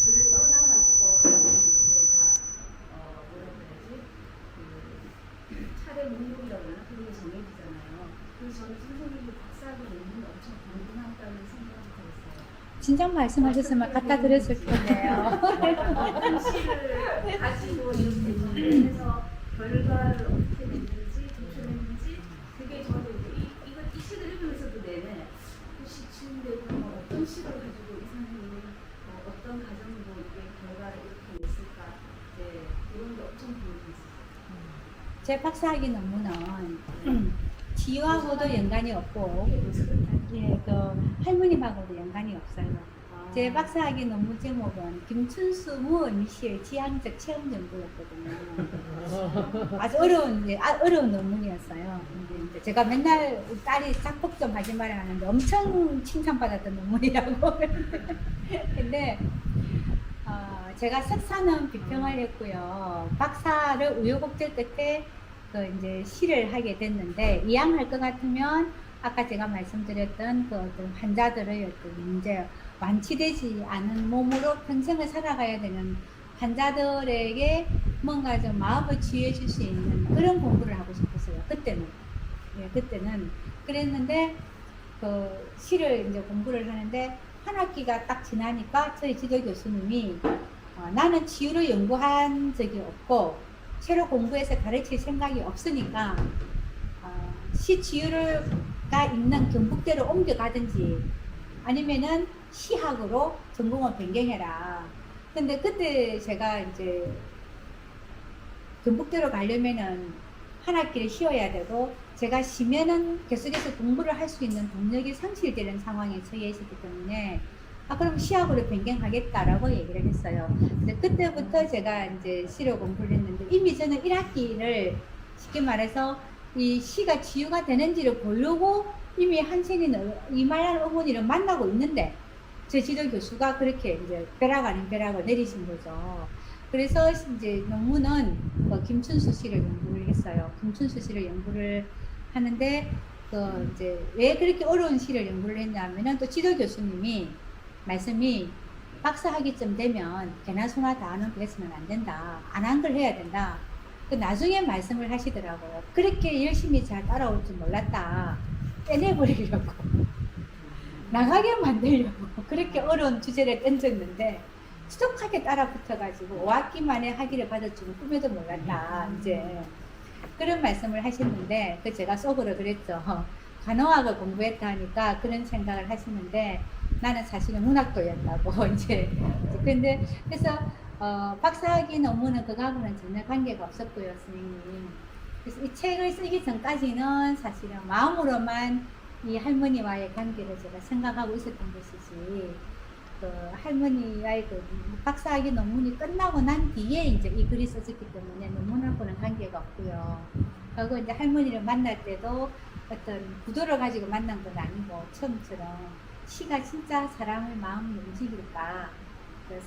D: 글을 떠나갈 거라는 게 다 뭐라 그래야지 8회 목록이라고 하나 그런 게 정해지잖아요. 그래서 저는 선생님이 박사학위 논문이 엄청 궁금하다는 생각이 들었어요.
A: 진작 말씀하셨으면 갖다 드렸을 텐데요.
D: 어떤 시를 가지고 이렇게 정리해서 결과를 어떻게 냈는지 도출했는지 그게 저도 이제 이 시를 읽으면서도 내내 시 치는데 그러면 어떤 시를 가지고 이 선생님이 어떤 과정으로 이게 결과를 이렇게 냈을까 이런 게 엄청 궁금했어요.
A: 제 박사학위 논문은 지유하고도 연관이 없고, 예, 그 할머님하고도 연관이 없어요. 제 박사학위 논문 제목은 김춘수 무언시의 지향적 체험 연구였거든요. 아주 어려운 논문이었어요. 근데 이제 제가 맨날 딸이 작곡 좀 하지 말아 하는데 엄청 칭찬받았던 논문이라고. 근데 제가 석사는 비평을 했고요. 박사를 우여곡절 끝에 이제 시를 하게 됐는데, 이왕할 것 같으면 아까 제가 말씀드렸던 그 어떤 환자들의 어떤 문제, 완치되지 않은 몸으로 평생을 살아가야 되는 환자들에게 뭔가 좀 마음을 치유해 줄 수 있는 그런 공부를 하고 싶었어요. 그때는. 예, 그때는. 그랬는데, 그 시를 이제 공부를 하는데, 한 학기가 딱 지나니까 저희 지도 교수님이 나는 치유를 연구한 적이 없고, 새로 공부해서 가르칠 생각이 없으니까, 시 치유가 있는 경북대로 옮겨가든지, 아니면은 시학으로 전공을 변경해라. 근데 그때 제가 이제 경북대로 가려면은 한 학기를 쉬어야 되고, 제가 쉬면은 계속해서 공부를 할 수 있는 동력이 상실되는 상황에 처해 있었기 때문에, 그럼 시학으로 변경하겠다라고 얘기를 했어요. 근데 그때부터 제가 이제 시로 공부를 했는데, 이미 저는 1학기를 쉽게 말해서 이 시가 치유가 되는지를 보려고 이미 한센이는 이말한 어머니를 만나고 있는데, 제 지도 교수가 그렇게 이제 벼락 아닌 벼락을 내리신 거죠. 그래서 이제 논문은 김춘수 씨를 연구를 했어요. 김춘수 씨를 연구를 하는데, 이제 왜 그렇게 어려운 시를 연구를 했냐면은, 또 지도 교수님이 말씀이 박사학위쯤 되면 개나 소나 다 하는 거 했으면 안 된다. 안 한 걸 해야 된다. 나중에 말씀을 하시더라고요. 그렇게 열심히 잘 따라올 줄 몰랐다. 떼내버리려고. 나가게 만들려고. 그렇게 어려운 주제를 던졌는데, 지독하게 따라 붙어가지고 5학기 만에 학위를 받을 줄은 꿈에도 몰랐다. 이제 그런 말씀을 하시는데, 제가 속으로 그랬죠. 간호학을 공부했다 하니까 그런 생각을 하시는데, 나는 사실은 문학도였다고. 이제 근데 그래서 박사학위 논문은 그거하고는 전혀 관계가 없었고요, 선생님. 그래서 이 책을 쓰기 전까지는 사실은 마음으로만 이 할머니와의 관계를 제가 생각하고 있었던 것이지, 할머니와의 박사학위 논문이 끝나고 난 뒤에 이제 이 글이 써졌기 때문에 논문하고는 관계가 없고요. 그리고 이제 할머니를 만날 때도 어떤 구도를 가지고 만난 건 아니고, 처음처럼 시가 진짜 사람의 마음을 움직일까,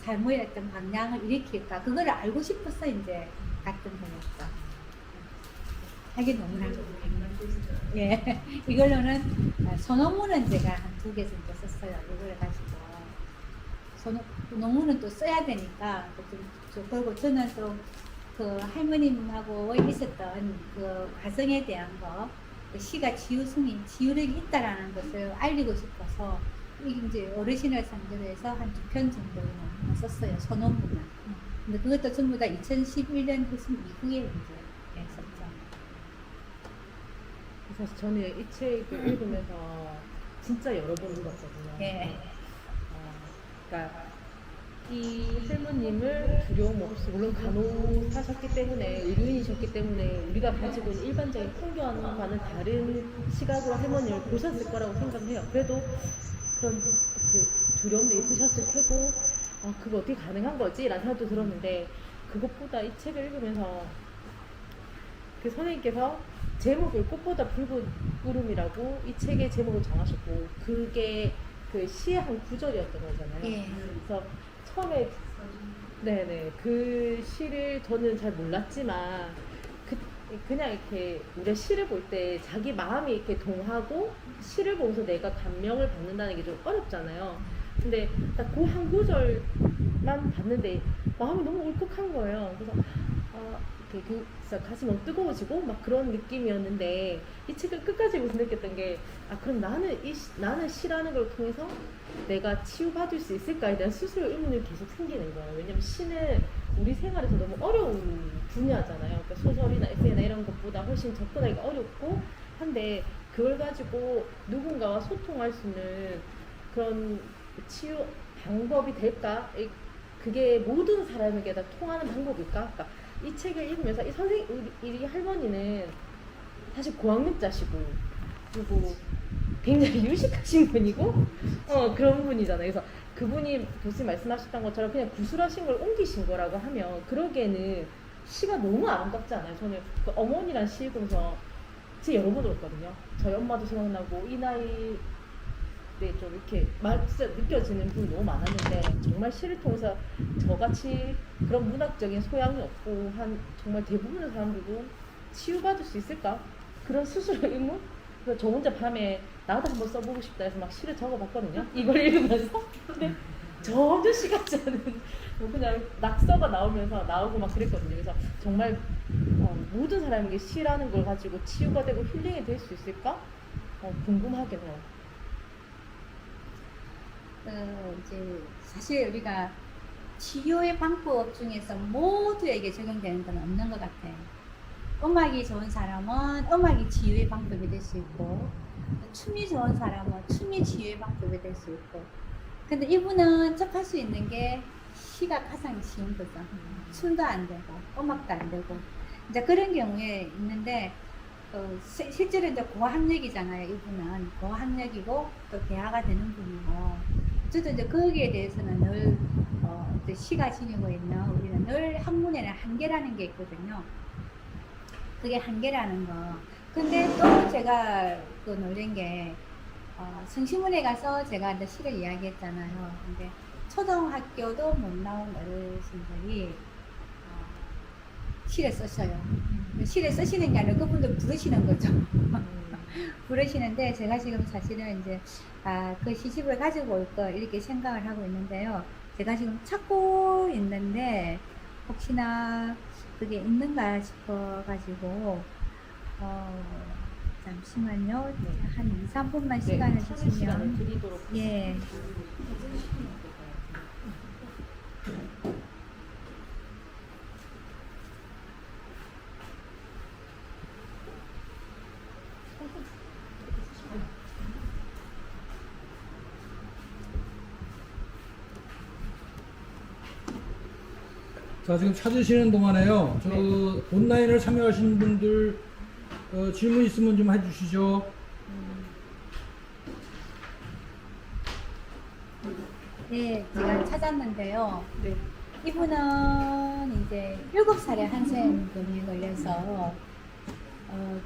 A: 삶의 어떤 방향을 일으킬까, 그거를 알고 싶어서 이제 갔던 거였죠. 하긴 너무나 예, 이걸로는 소논문은 제가 한 2개 정도 썼어요. 이걸 가지고 논문은 또 써야 되니까, 그리고 저는 또 그 할머님하고 있었던 그 과정에 대한 거, 시가 치유력이 있다라는 것을 알리고 싶어서 이제 어르신을 상대로 해서 한 2편 정도는 썼어요. 소논문은. 근데 그것도 전부 다 2011년 했음 이후에 이제 했었죠.
E: 사실 저는 이 책을 읽으면서 진짜 여러 번 읽었거든요.
A: 예.
E: 그러니까 이 할머님을 두려움 없이, 물론 간호사셨기 때문에, 의료인이셨기 때문에 우리가 가지고 있는 일반적인 풍경과는 다른 시각으로 할머니를 보셨을 거라고 생각해요. 그래도 그런 그 두려움도 있으셨을 테고, 그거 어떻게 가능한 거지? 라는 생각도 들었는데, 그것보다 이 책을 읽으면서 그 선생님께서 제목을 꽃보다 붉은 구름이라고 이 책의 제목을 정하셨고, 그게 그 시의 한 구절이었던 거잖아요.
A: 예.
E: 그래서 처음에 그 시를 저는 잘 몰랐지만, 그냥 이렇게 우리가 시를 볼 때 자기 마음이 이렇게 동하고 시를 보면서 내가 감명을 받는다는 게 좀 어렵잖아요. 근데 딱 그 한 구절만 봤는데 마음이 너무 울컥한 거예요. 그래서 진짜 가슴이 너무 뜨거워지고 막 그런 느낌이었는데 이 책을 끝까지 보면서 느꼈던 게 그럼 나는 시라는 걸 통해서 내가 치유받을 수 있을까에 대한 스스로 의문이 계속 생기는 거예요. 왜냐면 시는 우리 생활에서 너무 어려운 분야잖아요. 그러니까 소설이나 에세이나 이런 것보다 훨씬 접근하기가 어렵고 한데 그걸 가지고 누군가와 소통할 수 있는 그런 치유 방법이 될까? 그게 모든 사람에게 다 통하는 방법일까? 그러니까 이 책을 읽으면서 이 할머니는 사실 고학력자시고 그리고 굉장히 유식하신 분이고 그런 분이잖아요. 그래서 그분이 교수님 말씀하셨던 것처럼 그냥 구술하신 걸 옮기신 거라고 하면 그러기에는 시가 너무 아름답지 않아요? 저는 그 어머니란 시 읽으면서 진짜 여러 번 들었거든요. 저희 엄마도 생각나고 이 나이 때 좀 이렇게 진짜 느껴지는 분이 너무 많았는데 정말 시를 통해서 저같이 그런 문학적인 소양이 없고 한 정말 대부분의 사람들도 치유받을 수 있을까? 그런 스스로 의문? 그래서 저 혼자 밤에 나도 한번 써보고 싶다 해서 막 시를 적어봤거든요. 이걸 읽으면서. 근데 전혀 시 같지 않은 뭐 그냥 낙서가 나오고 막 그랬거든요. 그래서 정말 모든 사람에게 시라는 걸 가지고 치유가 되고 힐링이 될 수 있을까? 궁금하긴 해요.
A: 이제 사실 우리가 치유의 방법 중에서 모두에게 적용되는 건 없는 것 같아요. 음악이 좋은 사람은 음악이 치유의 방법이 될 수 있고, 춤이 좋은 사람은 춤이 치유의 방법이 될 수 있고. 근데 이분은 접할 수 있는 게 시가 가장 쉬운 거죠. 춤도 안 되고, 음악도 안 되고. 이제 그런 경우에 있는데, 실제로 이제 고학력이잖아요. 이분은 고학력이고 또 대화가 되는 분이고. 저도 이제 거기에 대해서는 늘 시가 지니고 있는 우리는 늘 학문에는 한계라는 게 있거든요. 그게 한계라는 거. 근데 또 제가 그 놀란 게 성심원에 가서 제가 이제 시를 이야기했잖아요. 근데 초등학교도 못 나온 어르신들이 시를 썼어요. 시를 쓰시는 게 아니라 그분들 부르시는 거죠. 부르시는데 제가 지금 사실은 이제 그 시집을 가지고 올 걸 이렇게 생각을 하고 있는데요. 제가 지금 찾고 있는데 혹시나 그게 있는가 싶어 가지고 잠시만요. 한 2, 3분만 시간을
E: 시간을
A: 주시면
E: 드리도록
A: 예.
B: 자, 지금 찾으시는 동안에요. 저 온라인을 참여하시는 분들 질문 있으면 좀 해주시죠.
A: 네, 제가 찾았는데요.
E: 네.
A: 이분은 이제 7살에 한센병에 걸려서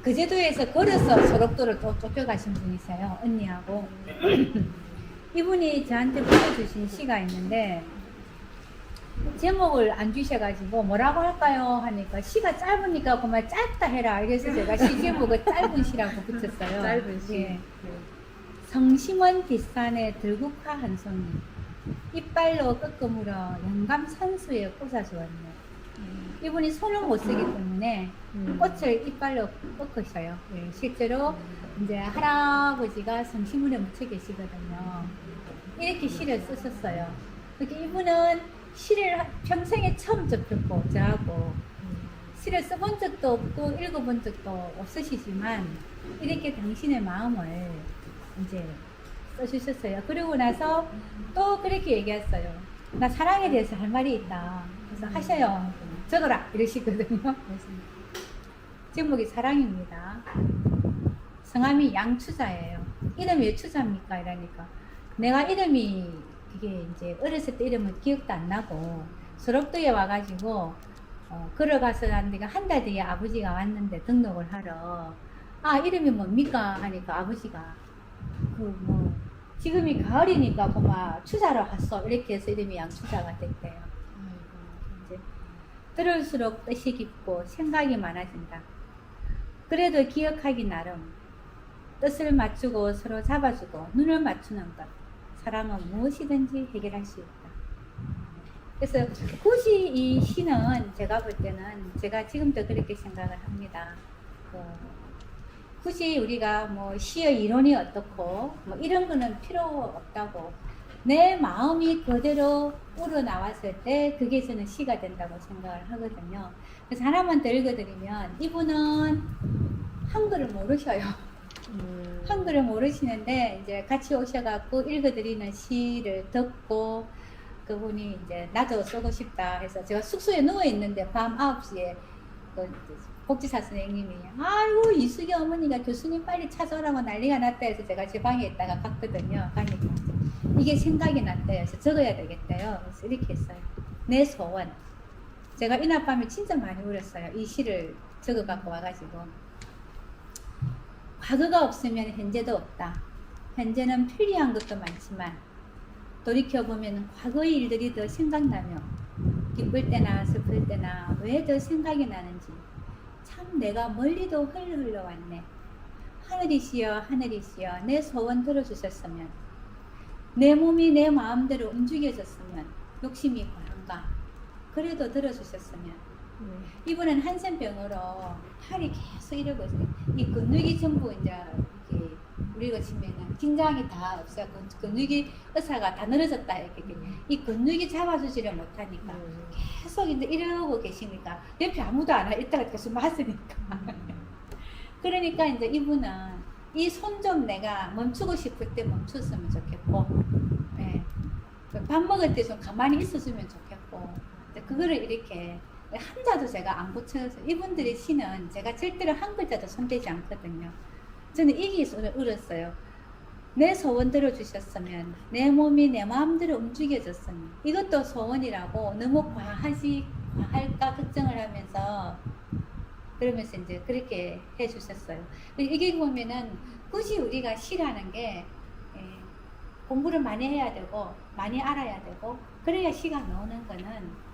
A: 그 제도에서 걸어서 소록도를 또 쫓겨가신 분이세요. 언니하고. 이분이 저한테 보내주신 시가 있는데 제목을 안 주셔가지고 뭐라고 할까요? 하니까 시가 짧으니까 그만 짧다 해라. 이래서 제가 시 제목을 짧은 시라고 붙였어요.
E: 짧은 시.
A: 예. 성심원 뒷산에 들국화 한 송이 이빨로 꺾음으로 영감 산수에 꽂아주었네. 이분이 손을 못 쓰기 때문에 꽃을 이빨로 꺾으셔요. 예, 실제로 이제 할아버지가 성심원에 묻혀 계시거든요. 이렇게 시를 쓰셨어요. 그렇게 이분은 시를 평생에 처음 접했고 저하고 시를 써본 적도 없고 읽어본 적도 없으시지만 이렇게 당신의 마음을 이제 써주셨어요. 그리고 나서 또 그렇게 얘기했어요. 나 사랑에 대해서 할 말이 있다. 그래서 하셔요. 적어라 이러시거든요. 그래서 제목이 사랑입니다. 성함이 양추자예요. 이름이 왜 추자입니까? 이러니까 내가 이름이 그게 이제 어렸을 때 이름은 기억도 안 나고 소록도에 와가지고 걸어가서 한 데가 한 달 뒤에 아버지가 왔는데 등록을 하러 이름이 뭡니까? 하니까 아버지가 지금이 가을이니까 그만 추자로 갔어 이렇게 해서 이름이 양추자가 됐대요. 이제 들을수록 뜻이 깊고 생각이 많아진다. 그래도 기억하기 나름 뜻을 맞추고 서로 잡아주고 눈을 맞추는 것 사람은 무엇이든지 해결할 수 있다. 그래서 굳이 이 시는 제가 볼 때는 제가 지금도 그렇게 생각을 합니다. 굳이 우리가 뭐 시의 이론이 어떻고 뭐 이런 거는 필요 없다고, 내 마음이 그대로 우러나왔을 때 그게 저는 시가 된다고 생각을 하거든요. 그래서 하나만 더 읽어드리면, 이분은 한글을 모르셔요. 한글을 모르시는데 이제 같이 오셔갖고 읽어드리는 시를 듣고, 그분이 이제 나도 쓰고 싶다 해서, 제가 숙소에 누워 있는데 밤 9시에 그 복지사 선생님이 아이고 이수기 어머니가 교수님 빨리 찾아오라고 난리가 났다 해서 제가 제 방에 있다가 갔거든요. 가니까 이게 생각이 났대요. 그래서 적어야 되겠대요. 그래서 이렇게 했어요. 내 소원. 제가 이날 밤에 진짜 많이 울었어요. 이 시를 적어 갖고 와가지고, 과거가 없으면 현재도 없다. 현재는 편리한 것도 많지만 돌이켜보면 과거의 일들이 더 생각나며, 기쁠 때나 슬플 때나 왜 더 생각이 나는지, 참 내가 멀리도 흘러왔네. 하늘이시여 하늘이시여 내 소원 들어주셨으면, 내 몸이 내 마음대로 움직여졌으면, 욕심이 과한가 그래도 들어주셨으면. 이분은 한센병으로 팔이 계속 이러고 있어요. 이 근육이 전부 이제 이렇게 우리가 치면은 긴장이 다 없어요. 근육이 의사가 다 늘어졌다 이렇게. 이 근육이 잡아주지를 못하니까 계속 이제 이러고 계시니까 옆에 아무도 안 와. 이따가 계속 맞으니까. 그러니까 이제 이분은 이 손 좀 내가 멈추고 싶을 때 멈췄으면 좋겠고, 네. 밥 먹을 때 좀 가만히 있었으면 좋겠고, 그거를 이렇게 한자도 제가 안 고쳐서, 이분들의 시는 제가 절대로 한 글자도 손대지 않거든요. 저는 이게 울었어요. 내 소원 들어주셨으면, 내 몸이 내 마음대로 움직여졌으면. 이것도 소원이라고 너무 과할까 걱정을 하면서, 그러면서 이제 그렇게 해주셨어요. 이게 보면은 굳이 우리가 시라는 게 공부를 많이 해야 되고 많이 알아야 되고 그래야 시가 나오는 거는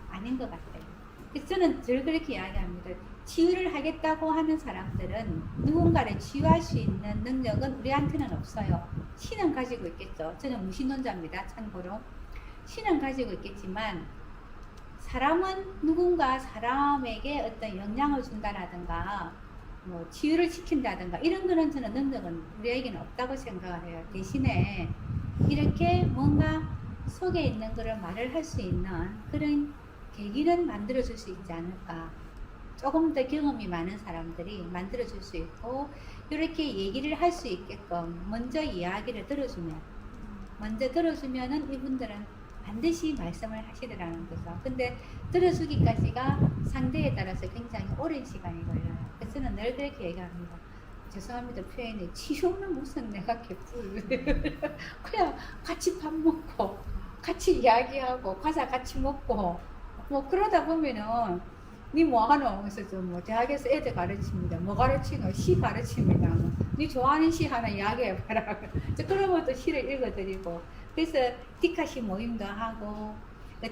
A: 아닌 것 같아요. 그래서 저는 늘 그렇게 이야기합니다. 치유를 하겠다고 하는 사람들은 누군가를 치유할 수 있는 능력은 우리한테는 없어요. 신은 가지고 있겠죠. 저는 무신론자입니다. 참고로 신은 가지고 있겠지만, 사람은 누군가 사람에게 어떤 영향을 준다라든가 뭐 치유를 시킨다든가 이런 거는 저는 능력은 우리에게는 없다고 생각을 해요. 대신에 이렇게 뭔가 속에 있는 거를 말을 할 수 있는 그런 계기는 만들어줄 수 있지 않을까. 조금 더 경험이 많은 사람들이 만들어줄 수 있고, 이렇게 얘기를 할 수 있게끔 먼저 이야기를 들어주면은 이분들은 반드시 말씀을 하시더라는 거죠. 근데 들어주기까지가 상대에 따라서 굉장히 오랜 시간이 걸려요. 그래서 저는 늘 그렇게 얘기합니다. 죄송합니다, 표현이. 치유는 무슨 내가 개뿔. 그냥 같이 밥 먹고 같이 이야기하고 과자 같이 먹고 뭐 그러다 보면은 니 뭐하노? 그래서 뭐 대학에서 애들 가르칩니다. 뭐 가르치노? 시 가르칩니다. 뭐, 니 좋아하는 시 하나 이야기해봐라. 그러면 또 시를 읽어드리고. 그래서 디카시 모임도 하고,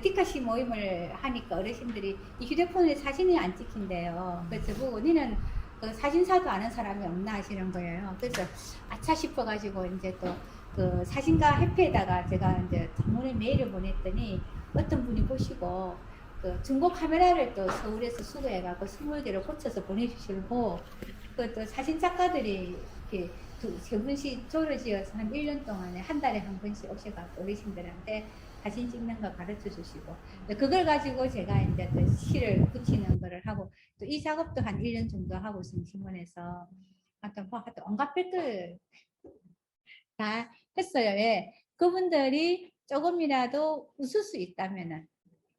A: 디카시 모임을 하니까 어르신들이 이 휴대폰에 사진이 안 찍힌대요. 그래서 보고 니는 그 사진사도 아는 사람이 없나 하시는 거예요. 그래서 아차 싶어가지고 이제 또 그 사진가 협회에다가 제가 이제 장문의 메일을 보냈더니 어떤 분이 보시고 그 중고 카메라를 또 서울에서 수거해갖고 20개를 고쳐서 보내주시고, 그 또 사진 작가들이 이렇게 세 분씩 조를 지어서 한 1년 동안에 한 달에 한 번씩 오셔갖고 어르신들한테 사진 찍는 거 가르쳐 주시고, 그걸 가지고 제가 이제 또 시를 붙이는 거를 하고, 또 이 작업도 한 1년 정도 하고 심심원에서 하여튼 온갖 별걸 다 했어요. 예. 그분들이 조금이라도 웃을 수 있다면은,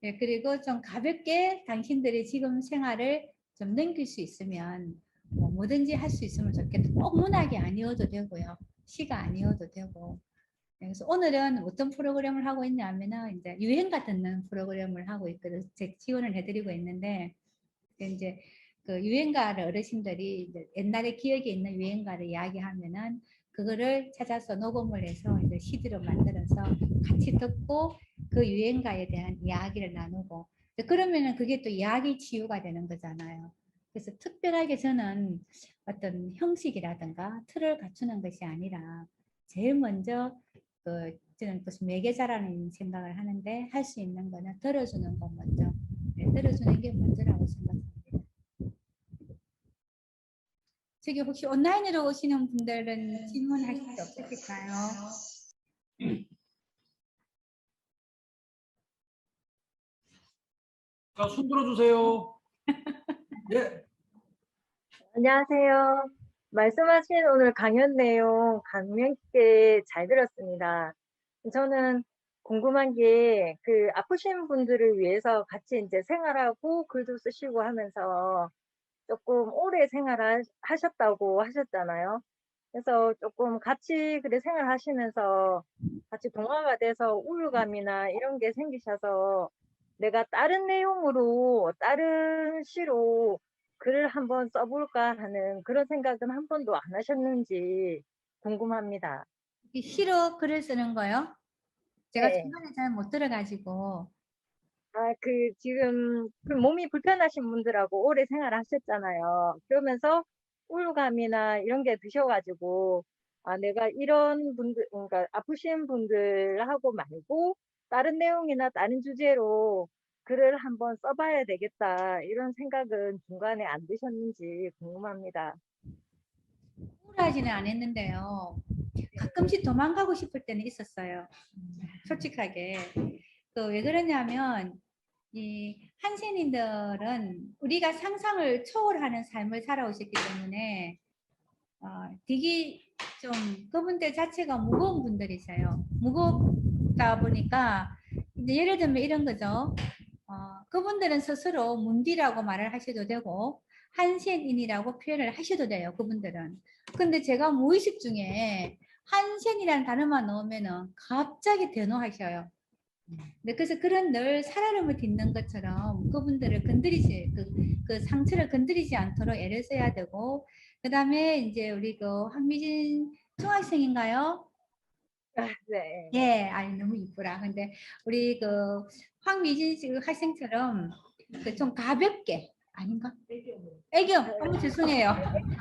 A: 예, 그리고 좀 가볍게 당신들이 지금 생활을 좀 넘길 수 있으면 뭐 뭐든지 할 수 있으면 좋겠다. 꼭 문학이 아니어도 되고요. 시가 아니어도 되고. 그래서 오늘은 어떤 프로그램을 하고 있냐면은 이제 유행가 듣는 프로그램을 하고 있거든요. 제가 지원을 해드리고 있는데, 이제 그 유행가를 어르신들이 이제 옛날에 기억에 있는 유행가를 이야기하면은 그거를 찾아서 녹음을 해서 이제 CD로 만들어서 같이 듣고 그 유행가에 대한 이야기를 나누고, 그러면은 그게 또 이야기 치유가 되는 거잖아요. 그래서 특별하게 저는 어떤 형식이라든가 틀을 갖추는 것이 아니라 제일 먼저 그 저는 무슨 매개자라는 생각을 하는데 할 수 있는 거는 들어주는 거 먼저. 네, 들어주는 게 먼저라고 생각합니다. 저기 혹시 온라인으로 오시는 분들은 질문하실 수 없으실까요?
B: 자, 손 들어주세요. 예.
F: 안녕하세요. 말씀하신 오늘 강연 내용 감명 깊게 잘 들었습니다. 저는 궁금한 게 그 아프신 분들을 위해서 같이 이제 생활하고 글도 쓰시고 하면서 조금 오래 생활하셨다고 하셨잖아요. 그래서 조금 같이 그래 생활하시면서 같이 동화가 돼서 우울감이나 이런 게 생기셔서 내가 다른 내용으로, 다른 시로 글을 한번 써볼까 하는 그런 생각은 한 번도 안 하셨는지 궁금합니다.
A: 이 시로 글을 쓰는 거요? 제가
F: 네.
A: 중간에 잘 못 들어가지고.
F: 지금 그 몸이 불편하신 분들하고 오래 생활하셨잖아요. 그러면서 우울감이나 이런 게 드셔가지고, 내가 이런 분들, 그러니까 아프신 분들하고 말고, 다른 내용이나 다른 주제로 글을 한번 써봐야 되겠다. 이런 생각은 중간에 안 드셨는지 궁금합니다.
A: 우울하지는 않았는데요. 가끔씩 도망가고 싶을 때는 있었어요. 솔직하게. 그 왜 그러냐면 이 한센인들은 우리가 상상을 초월하는 삶을 살아오셨기 때문에 되게 좀 그분들 자체가 무거운 분들이세요. 무겁다 보니까 이제 예를 들면 이런 거죠. 그분들은 스스로 문디라고 말을 하셔도 되고 한센인이라고 표현을 하셔도 돼요. 그분들은. 근데 제가 무의식 중에 한센이라는 단어만 넣으면은 갑자기 대노하셔요. 네, 그래서 그런 늘 살얼음을 딛는 것처럼 그분들을 건드리지, 그 상처를 건드리지 않도록 애를 써야 되고, 그 다음에 이제 우리 그 황미진 중학생인가요?
F: 네.
A: 예, 아니, 너무 이쁘라. 근데 우리 그 황미진 씨 학생처럼 그 좀 가볍게, 아닌가? 애교, 어머 죄송해요.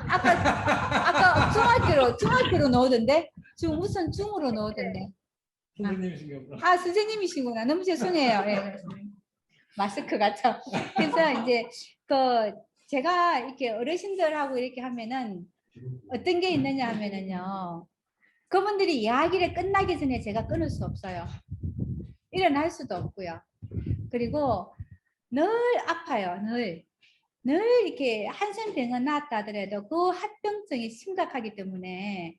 A: 아까 중학교로 넣었던데? 지금 무슨 중으로 넣었던데?
B: 선생님이신가 보다.
A: 아, 선생님이시구나. 너무 죄송해요. 예. 마스크 같아. 그래서 이제 그 제가 이렇게 어르신들하고 이렇게 하면은 어떤 게 있느냐 하면은요. 그분들이 이야기를 끝나기 전에 제가 끊을 수 없어요. 일어날 수도 없고요. 그리고 늘 아파요. 늘 이렇게 한센병은 나았다 하더라도 그 합병증이 심각하기 때문에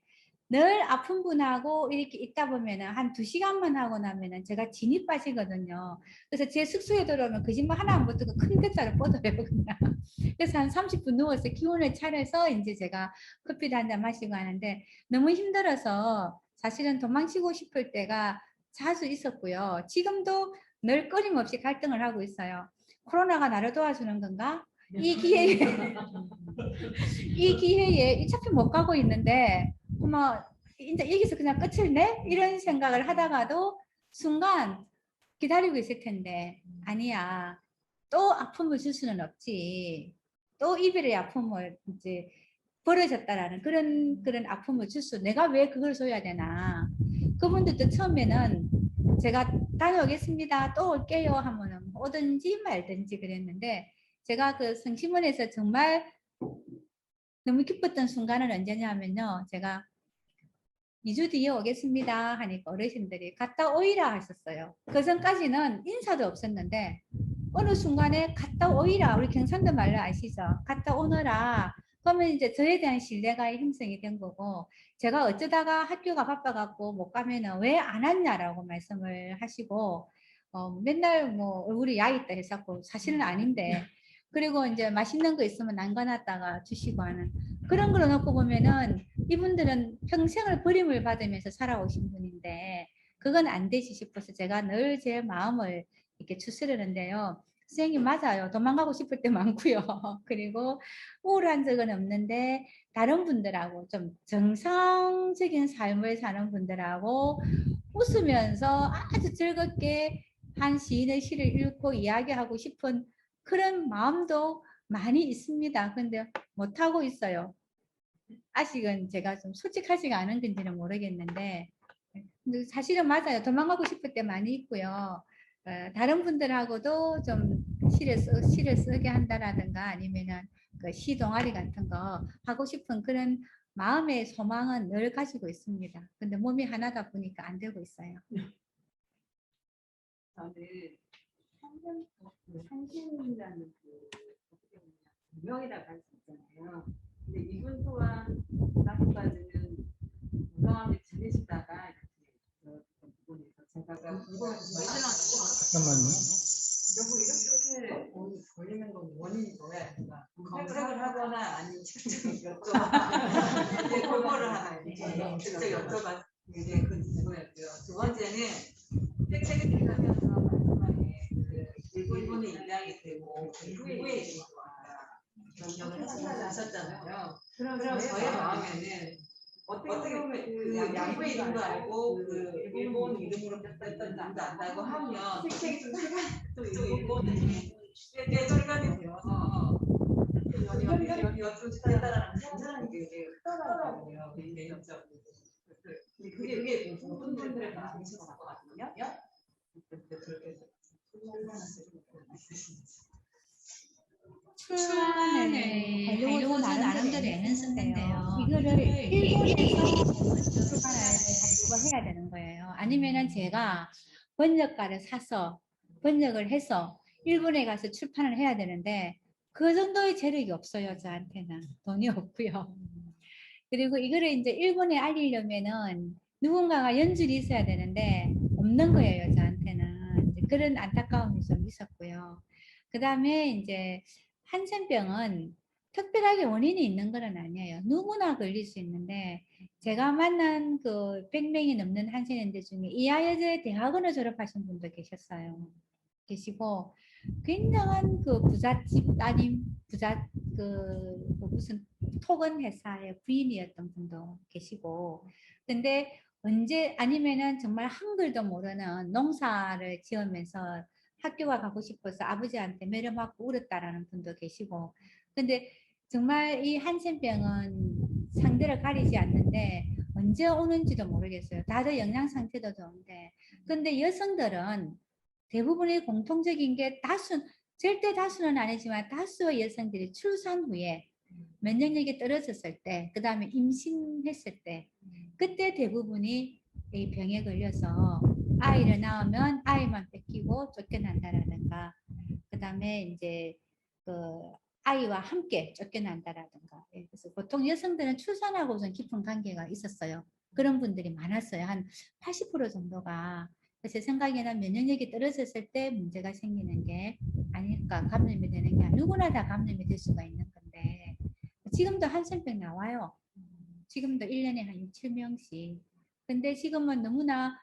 A: 늘 아픈 분하고 이렇게 있다 보면은 한 2시간만 하고 나면은 제가 진이 빠지거든요. 그래서 제 숙소에 들어오면 거짓말 하나 안 붙고 큰 대자로 뻗어요, 그냥. 그래서 한 30분 누워서 기운을 차려서 이제 제가 커피도 한 잔 마시고 하는데 너무 힘들어서 사실은 도망치고 싶을 때가 자주 있었고요. 지금도 늘 끊임없이 갈등을 하고 있어요. 코로나가 나를 도와주는 건가? 이 기회에 이 기회에 어차피 못 가고 있는데 뭐 이제 여기서 그냥 끝을 내? 이런 생각을 하다가도 순간 기다리고 있을 텐데 아니야. 또 아픔을 줄 수는 없지. 또 이별의 아픔을 이제 벌어졌다라는 그런 아픔을 줄 수. 내가 왜 그걸 줘야 되나? 그분들도 처음에는 제가 다녀오겠습니다. 또 올게요 하면은 오든지 말든지 그랬는데 제가 그 성심원에서 정말 너무 기뻤던 순간은 언제냐면요. 제가 2주 뒤에 오겠습니다 하니까 어르신들이 갔다 오이라 하셨어요. 그 전까지는 인사도 없었는데 어느 순간에 갔다 오이라, 우리 경상도 말로 아시죠? 갔다 오너라. 그러면 이제 저에 대한 신뢰가 형성이 된 거고 제가 어쩌다가 학교가 바빠갖고 못 가면은 왜 안 왔냐라고 말씀을 하시고 맨날 뭐 얼굴이 야있다 했었고 사실은 아닌데 그리고 이제 맛있는 거 있으면 남겨놨다가 주시고 하는 그런 걸 놓고 보면은 이분들은 평생을 버림을 받으면서 살아오신 분인데 그건 안 되지 싶어서 제가 늘 제 마음을 이렇게 추스르는데요. 선생님 맞아요. 도망가고 싶을 때 많고요. 그리고 우울한 적은 없는데 다른 분들하고 좀 정상적인 삶을 사는 분들하고 웃으면서 아주 즐겁게 한 시인의 시를 읽고 이야기하고 싶은 그런 마음도 많이 있습니다. 근데 못하고 있어요. 아직은 제가 좀 솔직하지가 않은 건지는 모르겠는데 근데 사실은 맞아요. 도망가고 싶을 때 많이 있고요. 다른 분들하고도 좀 시를 쓰게 한다라든가 아니면은 그 시 동아리 같은 거 하고 싶은 그런 마음의 소망은 늘 가지고 있습니다. 근데 몸이 하나다 보니까 안 되고 있어요.
D: 저는 한신이라는 그 어떻게 보면 운명이라고 할 수 있잖아요. 근데 이분 또한 나까지는 건강하게 지내시다가 이렇게 부분에서 제가
B: 잠깐만요.
D: 이렇게 걸리는 건 원인이 뭐야? 검색을 하거나 아니면 직접 여쭤봐. 이제 그거를 하나 직접 여쭤봐. 이제 그 누구였고요. 두 번째는 책을 읽으면서 마지막에 그 일본의 입장이 되고 후에 경험을 하셨잖아요. 그럼 저의 마음에는 어떻게 보면 그 양구의 이름도 알고 그 일본 이름으로 뺐던 남도 안다고 하면 책이 또 일본은 꽤 시간이 되어서 좀 지났다라는 생각이 되게 크더라고요. 개인적으로. 그게 모든 분들의 마음이신 것 같거든요. 그렇게
A: 출판을 하려고 나름대로 애는 쓰는데요. 이거를 일본에서 출판을 하려고 해야 되는 거예요. 아니면은 제가 번역가를 사서 번역을 해서 일본에 가서 출판을 해야 되는데 그 정도의 재력이 없어요. 저한테는 돈이 없고요. 그리고 이거를 이제 일본에 알리려면은 누군가가 연줄이 있어야 되는데 없는 거예요. 저한테는 이제 그런 안타까움이 좀 있었고요. 그 다음에 이제 한센병은 특별하게 원인이 있는 건 아니에요. 누구나 걸릴 수 있는데 제가 만난 그 100명이 넘는 한센인들 중에 이하여대 대학원을 졸업하신 분도 계시고 굉장한 그 부잣집 따님 그 무슨 토건 회사의 부인이었던 분도 계시고 근데 언제 아니면은 정말 한글도 모르는 농사를 지으면서 학교가 가고 싶어서 아버지한테 매료받고 울었다라는 분도 계시고 근데 정말 이 한센병은 상대를 가리지 않는데 언제 오는지도 모르겠어요. 다들 영양 상태도 좋은데 근데 여성들은 대부분의 공통적인 게 절대 다수는 아니지만 다수의 여성들이 출산 후에 면역력이 떨어졌을 때, 그 다음에 임신했을 때, 그때 대부분이 이 병에 걸려서 아이를 낳으면 아이만 뺏기고 쫓겨난다라든가, 그 다음에 이제 그 아이와 함께 쫓겨난다라든가. 그래서 보통 여성들은 출산하고는 깊은 관계가 있었어요. 그런 분들이 많았어요. 한 80% 정도가. 제 생각에는 면역력이 떨어졌을 때 문제가 생기는 게 아닐까, 감염이 되는 게 누구나 다 감염이 될 수가 있는 건데 지금도 한센병 나와요. 지금도 1년에 한 6, 7명씩. 근데 지금은 너무나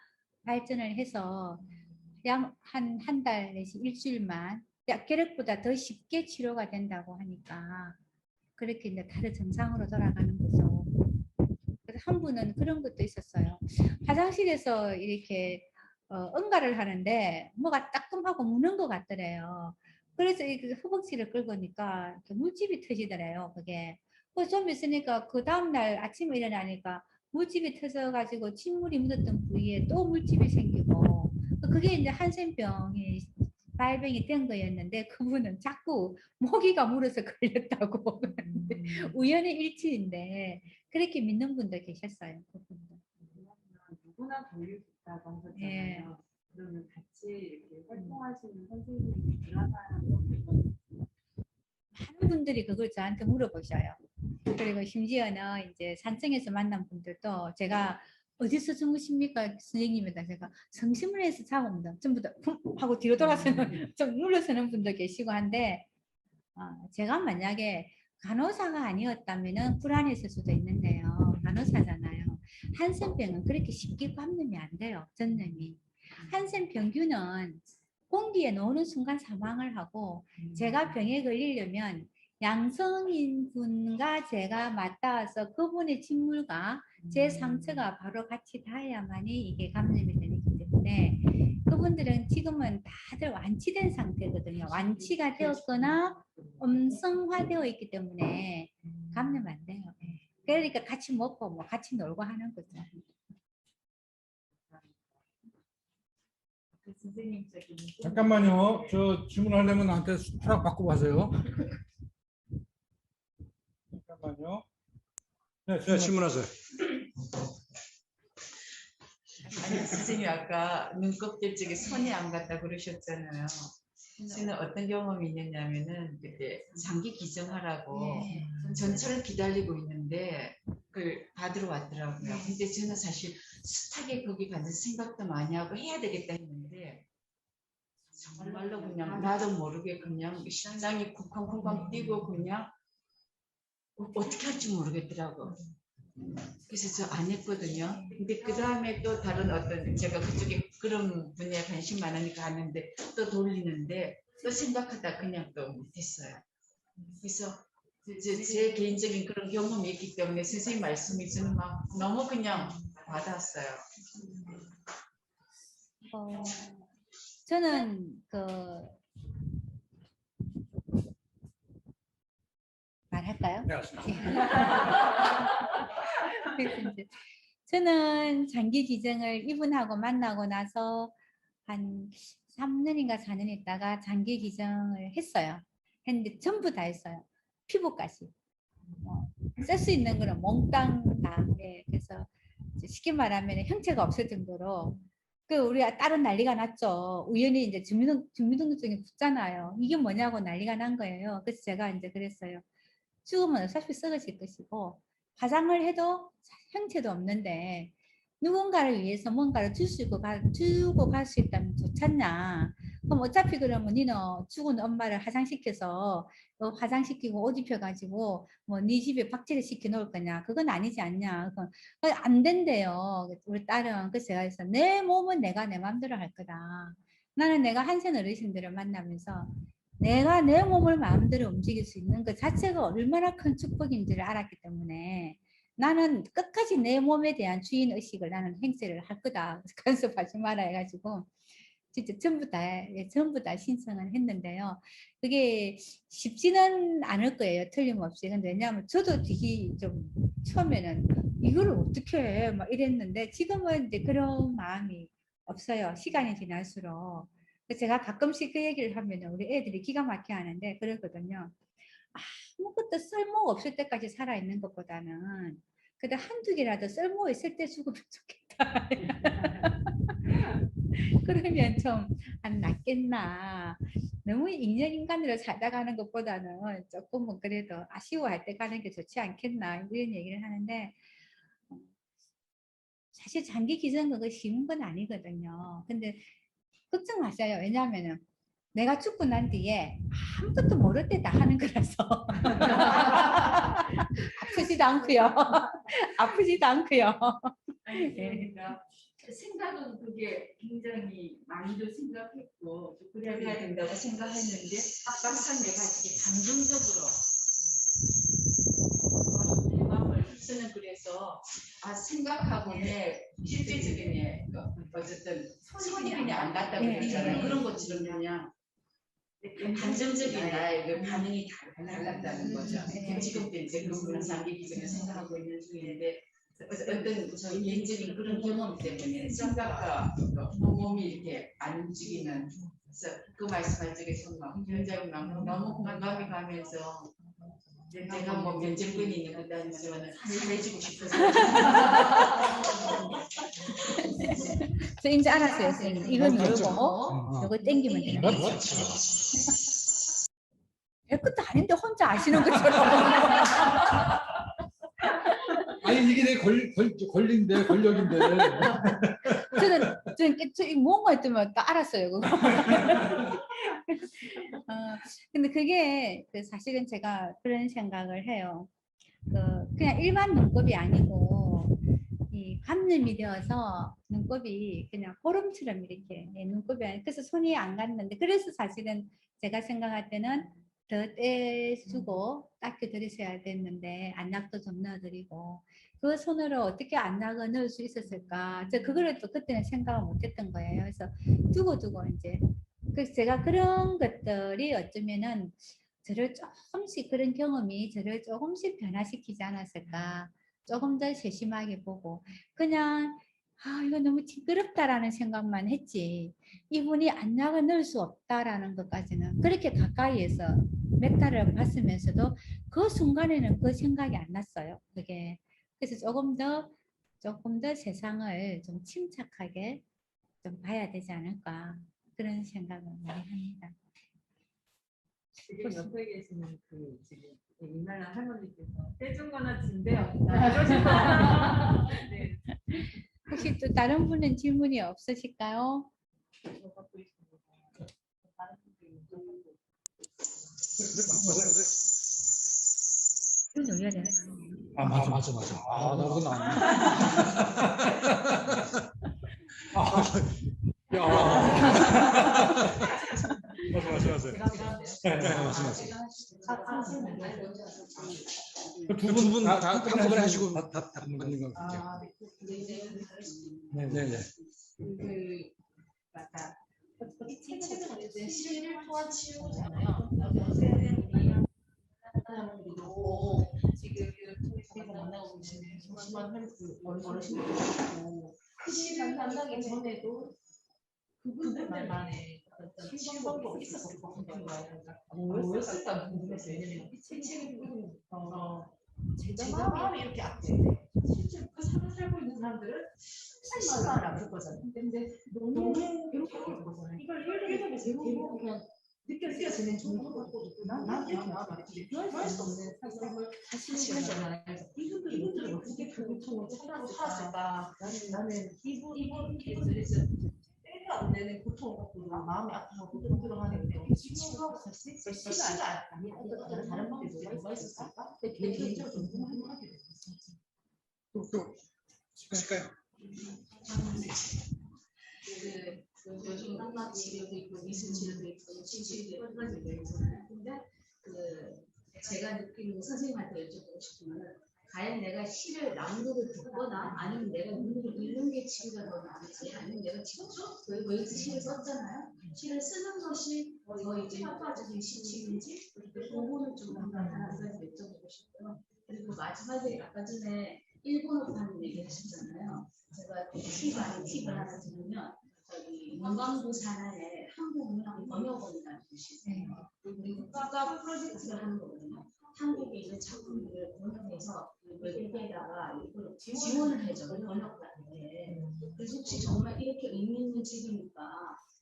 A: 발전을 해서 한 달 내지 일주일만 약계력보다 더 쉽게 치료가 된다고 하니까 그렇게 이제 다들 정상으로 돌아가는 거죠. 그래서 한 분은 그런 것도 있었어요. 화장실에서 이렇게 응가를 하는데 뭐가 따끔하고 무는 것 같더래요. 그래서 이 허벅지를 긁으니까 물집이 터지더래요. 그게. 좀 있으니까 그 다음날 아침에 일어나니까 물집이 터져가지고 침물이 묻었던 부위에 또 물집이 생기고 그게 이제 한센병이 발병이 된 거였는데 그분은 자꾸 모기가 물어서 걸렸다고 우연의 일치인데 그렇게 믿는 분도 계셨어요. 그분도.
D: 누구나 걸릴 수 있다고 하셨잖아요.
A: 예.
D: 그러면 같이 이렇게 활동하시는 선생님이 드라마를
A: 많은 분들이 그걸 저한테 물어보셔요. 그리고 심지어는 이제 산청에서 만난 분들도 제가 어디서 주무십니까 선생님이다 제가 성심원에서 자고 옵니다. 전부 다 하고 뒤로 돌아서는 좀 눌러서는 분도 계시고 한데 제가 만약에 간호사가 아니었다면 불안했을 수도 있는데요. 간호사잖아요. 한센병은 그렇게 쉽게 감염이 안 돼요. 전염이. 한센병균은 공기에 놓는 순간 사망을 하고 제가 병에 걸리려면 양성인 분과 제가 맞닿아서 그분의 침물과 제 상처가 바로 같이 닿아야만이 이게 감염이 되기 때문에 그분들은 지금은 다들 완치된 상태거든요. 완치가 되었거나 음성화되어 있기 때문에 감염 안 돼요. 그러니까 같이 먹고 뭐 같이 놀고 하는 거죠.
D: 선생님적인
B: 잠깐만요. 저 질문하려면 나한테 허락 받고 가세요. 잠깐만요. 네, 질문하세요.
G: 아니 선생님 아까 눈껍질 쪽에 손이 안 갔다 그러셨잖아요. 저는 어떤 경험이 있느냐면은 그때 장기 기증하라고 전철을 기다리고 있는데 그걸 받으러 왔더라고요. 근데 저는 사실 숱하게 거기 가는 생각도 많이 하고 해야 되겠다 했는데 정말로 그냥 나도 모르게 그냥 심장이 쿵쾅쿵쾅 뛰고 그냥 어떻게 할지 모르겠더라고. 그래서 저 안 했거든요. 근데 그 다음에 또 다른 어떤 제가 그쪽에 그런 분야에 관심 많으니까 하는데 또 돌리는데 또 생각하다 그냥 또 못했어요. 그래서 제 개인적인 그런 경험이 있기 때문에 선생님 말씀이 저는 막 너무 그냥 와닿았어요.
A: 저는 말할까요?
B: 네, 알겠습니다.
A: 그래서 이제 저는 장기 기증을 이분하고 만나고 나서 한 3년인가 4년 있다가 장기 기증을 했어요. 했는데 전부 다 했어요. 피부까지. 쓸 수 있는 거는 몽땅 다. 예, 그래서 이제 쉽게 말하면 형체가 없을 정도로 우리가 다른 난리가 났죠. 우연히 이제 주민등록증이 붙잖아요. 이게 뭐냐고 난리가 난 거예요. 그래서 제가 이제 그랬어요. 죽으면 어차피 썩어질 것이고 화장을 해도 형체도 없는데 누군가를 위해서 뭔가를 주고 갈 수 있다면 좋잖냐. 그럼 어차피 그러면 니는 죽은 엄마를 화장시켜서 화장시키고 옷 입혀가지고 뭐 네 집에 박제를 시켜 놓을 거냐. 그건 아니지 않냐. 안 된대요. 우리 딸은. 그래서 제가 해서 내 몸은 내가 내 마음대로 할 거다. 나는 내가 한센 어르신들을 만나면서 내가 내 몸을 마음대로 움직일 수 있는 것 자체가 얼마나 큰 축복인지를 알았기 때문에 나는 끝까지 내 몸에 대한 주인 의식을 나는 행세를 할 거다. 간섭하지 마라 해가지고 진짜 전부 다 신청을 했는데요. 그게 쉽지는 않을 거예요. 틀림없이. 근데 왜냐하면 저도 되게 좀 처음에는 이걸 어떻게 해? 막 이랬는데 지금은 이제 그런 마음이 없어요. 시간이 지날수록. 제가 가끔씩 그 얘기를 하면 우리 애들이 기가 막혀 하는데 그러거든요. 아무것도 쓸모 없을 때까지 살아있는 것보다는 그래도 한두 개라도 쓸모 있을 때 죽으면 좋겠다. 그러면 좀 안 낫겠나. 너무 인간으로 살다 가는 것보다는 조금은 그래도 아쉬워할 때 가는 게 좋지 않겠나 이런 얘기를 하는데 사실 장기 기증 그거 쉬운 건 아니거든요. 근데 걱정 마세요. 왜냐하면은 내가 죽고 난 뒤에 아무것도 모를 때 다 하는 거라서 아프지도 않고요. 아프지도 않고요.
G: 아니 그러니까 생각은 그게 굉장히 많이도 생각했고 또 그래야 된다고 생각했는데 막상 내가 이렇게 감정적으로 내 마음을 저는 그래서 생각하고는 실제적인 어쨌든 손이 그냥 안 갔다 그랬잖아요. 그런 것처럼 그냥 감정적인 나의 그 반응이 달랐다는 거죠. 지금도 이제 그런 장기 기증을 생각하고 있는 중인데 어떤 저 개인적인 그런 경험 때문에 생각과 몸이 이렇게 안 움직이는 그래서 그 말씀할 적에 정말 굉장히 너무 공감이 가면서 제가 뭐 면접권이 있는 것도 아니지만 잘해주고 싶어서
A: 저 이제 알았어요, 선생님. 이거 누르고 이거 땡기면 되는 거죠. 별것도 아닌데 혼자 아시는 것처럼.
B: 아니 이게 내 권리인데 권력인데.
A: 저는 뭔가 했더만 딱 알았어요. 그거. 근데 그게 사실은 제가 그런 생각을 해요. 그냥 일반 눈곱이 아니고 이 감염이 되어서 눈곱이 그냥 보름처럼 이렇게 눈곱이 아니고 그래서 손이 안 갔는데 그래서 사실은 제가 생각할 때는 더 떼주고 닦여 드리셔야 됐는데 안약도 좀 넣어드리고 그 손으로 어떻게 안약을 넣을 수 있었을까 저 그거를 또 그때는 생각을 못했던 거예요. 그래서 두고 이제 그래서 제가 그런 것들이 어쩌면은 저를 조금씩 그런 경험이 저를 조금씩 변화시키지 않았을까 조금 더 세심하게 보고 그냥 아, 이거 너무 징그럽다라는 생각만 했지. 이분이 안약을 넣을 수 없다라는 것까지는 그렇게 가까이에서 몇 달을 봤으면서도 그 순간에는 그 생각이 안 났어요. 그게. 그래서 조금 더 세상을 좀 침착하게 좀 봐야 되지 않을까 그런 생각을 많이 합니다.
H: 지금 옆에 계시는 그 지금 이날라 할머니께서 떼준거나 진대 없다 이러시더라고요. 네.
A: 혹시 또 다른 분은 질문이 없으실까요? 이거 올려야 되나?
B: 아, 맞아. 아, 나도 나왔네. 야. 맞아. 네, 맞습니다. 두 분 다 한꺼번에 하시고 답 받는 거 같아요. 네.
G: 그 맞다. 이 책은 어쨌든 시를 통한 치유잖아요. 사람들도 지금 통해서 만나고 계시는 정신만 그 어르신들도 있고 시 만나기 전에도 그분들만의 어떤 치유 방법이 있었을 것 같은 거예요. 뭐였을까 궁금했어요. 왜냐면 이 책이 제가 마음이 이렇게 아픈데 실제로 그 삶을 살고 있는 사람들은 사실 마음이 아플 거잖아요. 근데 너무 이렇게 아플 거잖아요. 이걸 읽으면서 대부분 그냥 느껴지는 정도로 난 이렇게 마음이 아픈데 표현할 수 없는 삶을 사시는 거잖아요. 이분들은 어떻게 그 고통을 참고 살았을까? 나는 이분께서 때가 안 되는 고통을 갖고 마음이 아파하고 들어가는데 치유하고 시가 아니 어떤 다른 방법이 뭐가 있었을까? 근데 개인적으로 좀 궁금하게 됐어요.
B: 또 하실까요?
D: 요즘 한마 치료도 있고 미술 치료도 있고 치료도 여러 가지가 있잖아요. 근데 제가 느끼는 선생님한테 여쭤보고 싶은 거는 과연 내가 시를 낭독을 듣거나 아니면 내가 눈으로 읽는 게 치료가 더 나을지 아니면 내가 직접 여기서 시를 썼잖아요. 시를 쓰는 것이 더 이제 효과적인 시 치료인지 그 부분을 좀 하나 여쭤보고 싶고요. 그리고 마지막에 아까 전에 일본어판 얘기하셨잖아요. 제가 팁 하나 드리면 저기 문광부 산하에 한국문학 번역원이라는 곳이 있어요. 그리고 국가 프로젝트를 하는 거거든요. 한국에 있는 작품들을 번역해서 외국에다가 이걸 지원을 해줘요. 번역가한테. 그래서 혹시 정말 이렇게 의미 있는 책이니까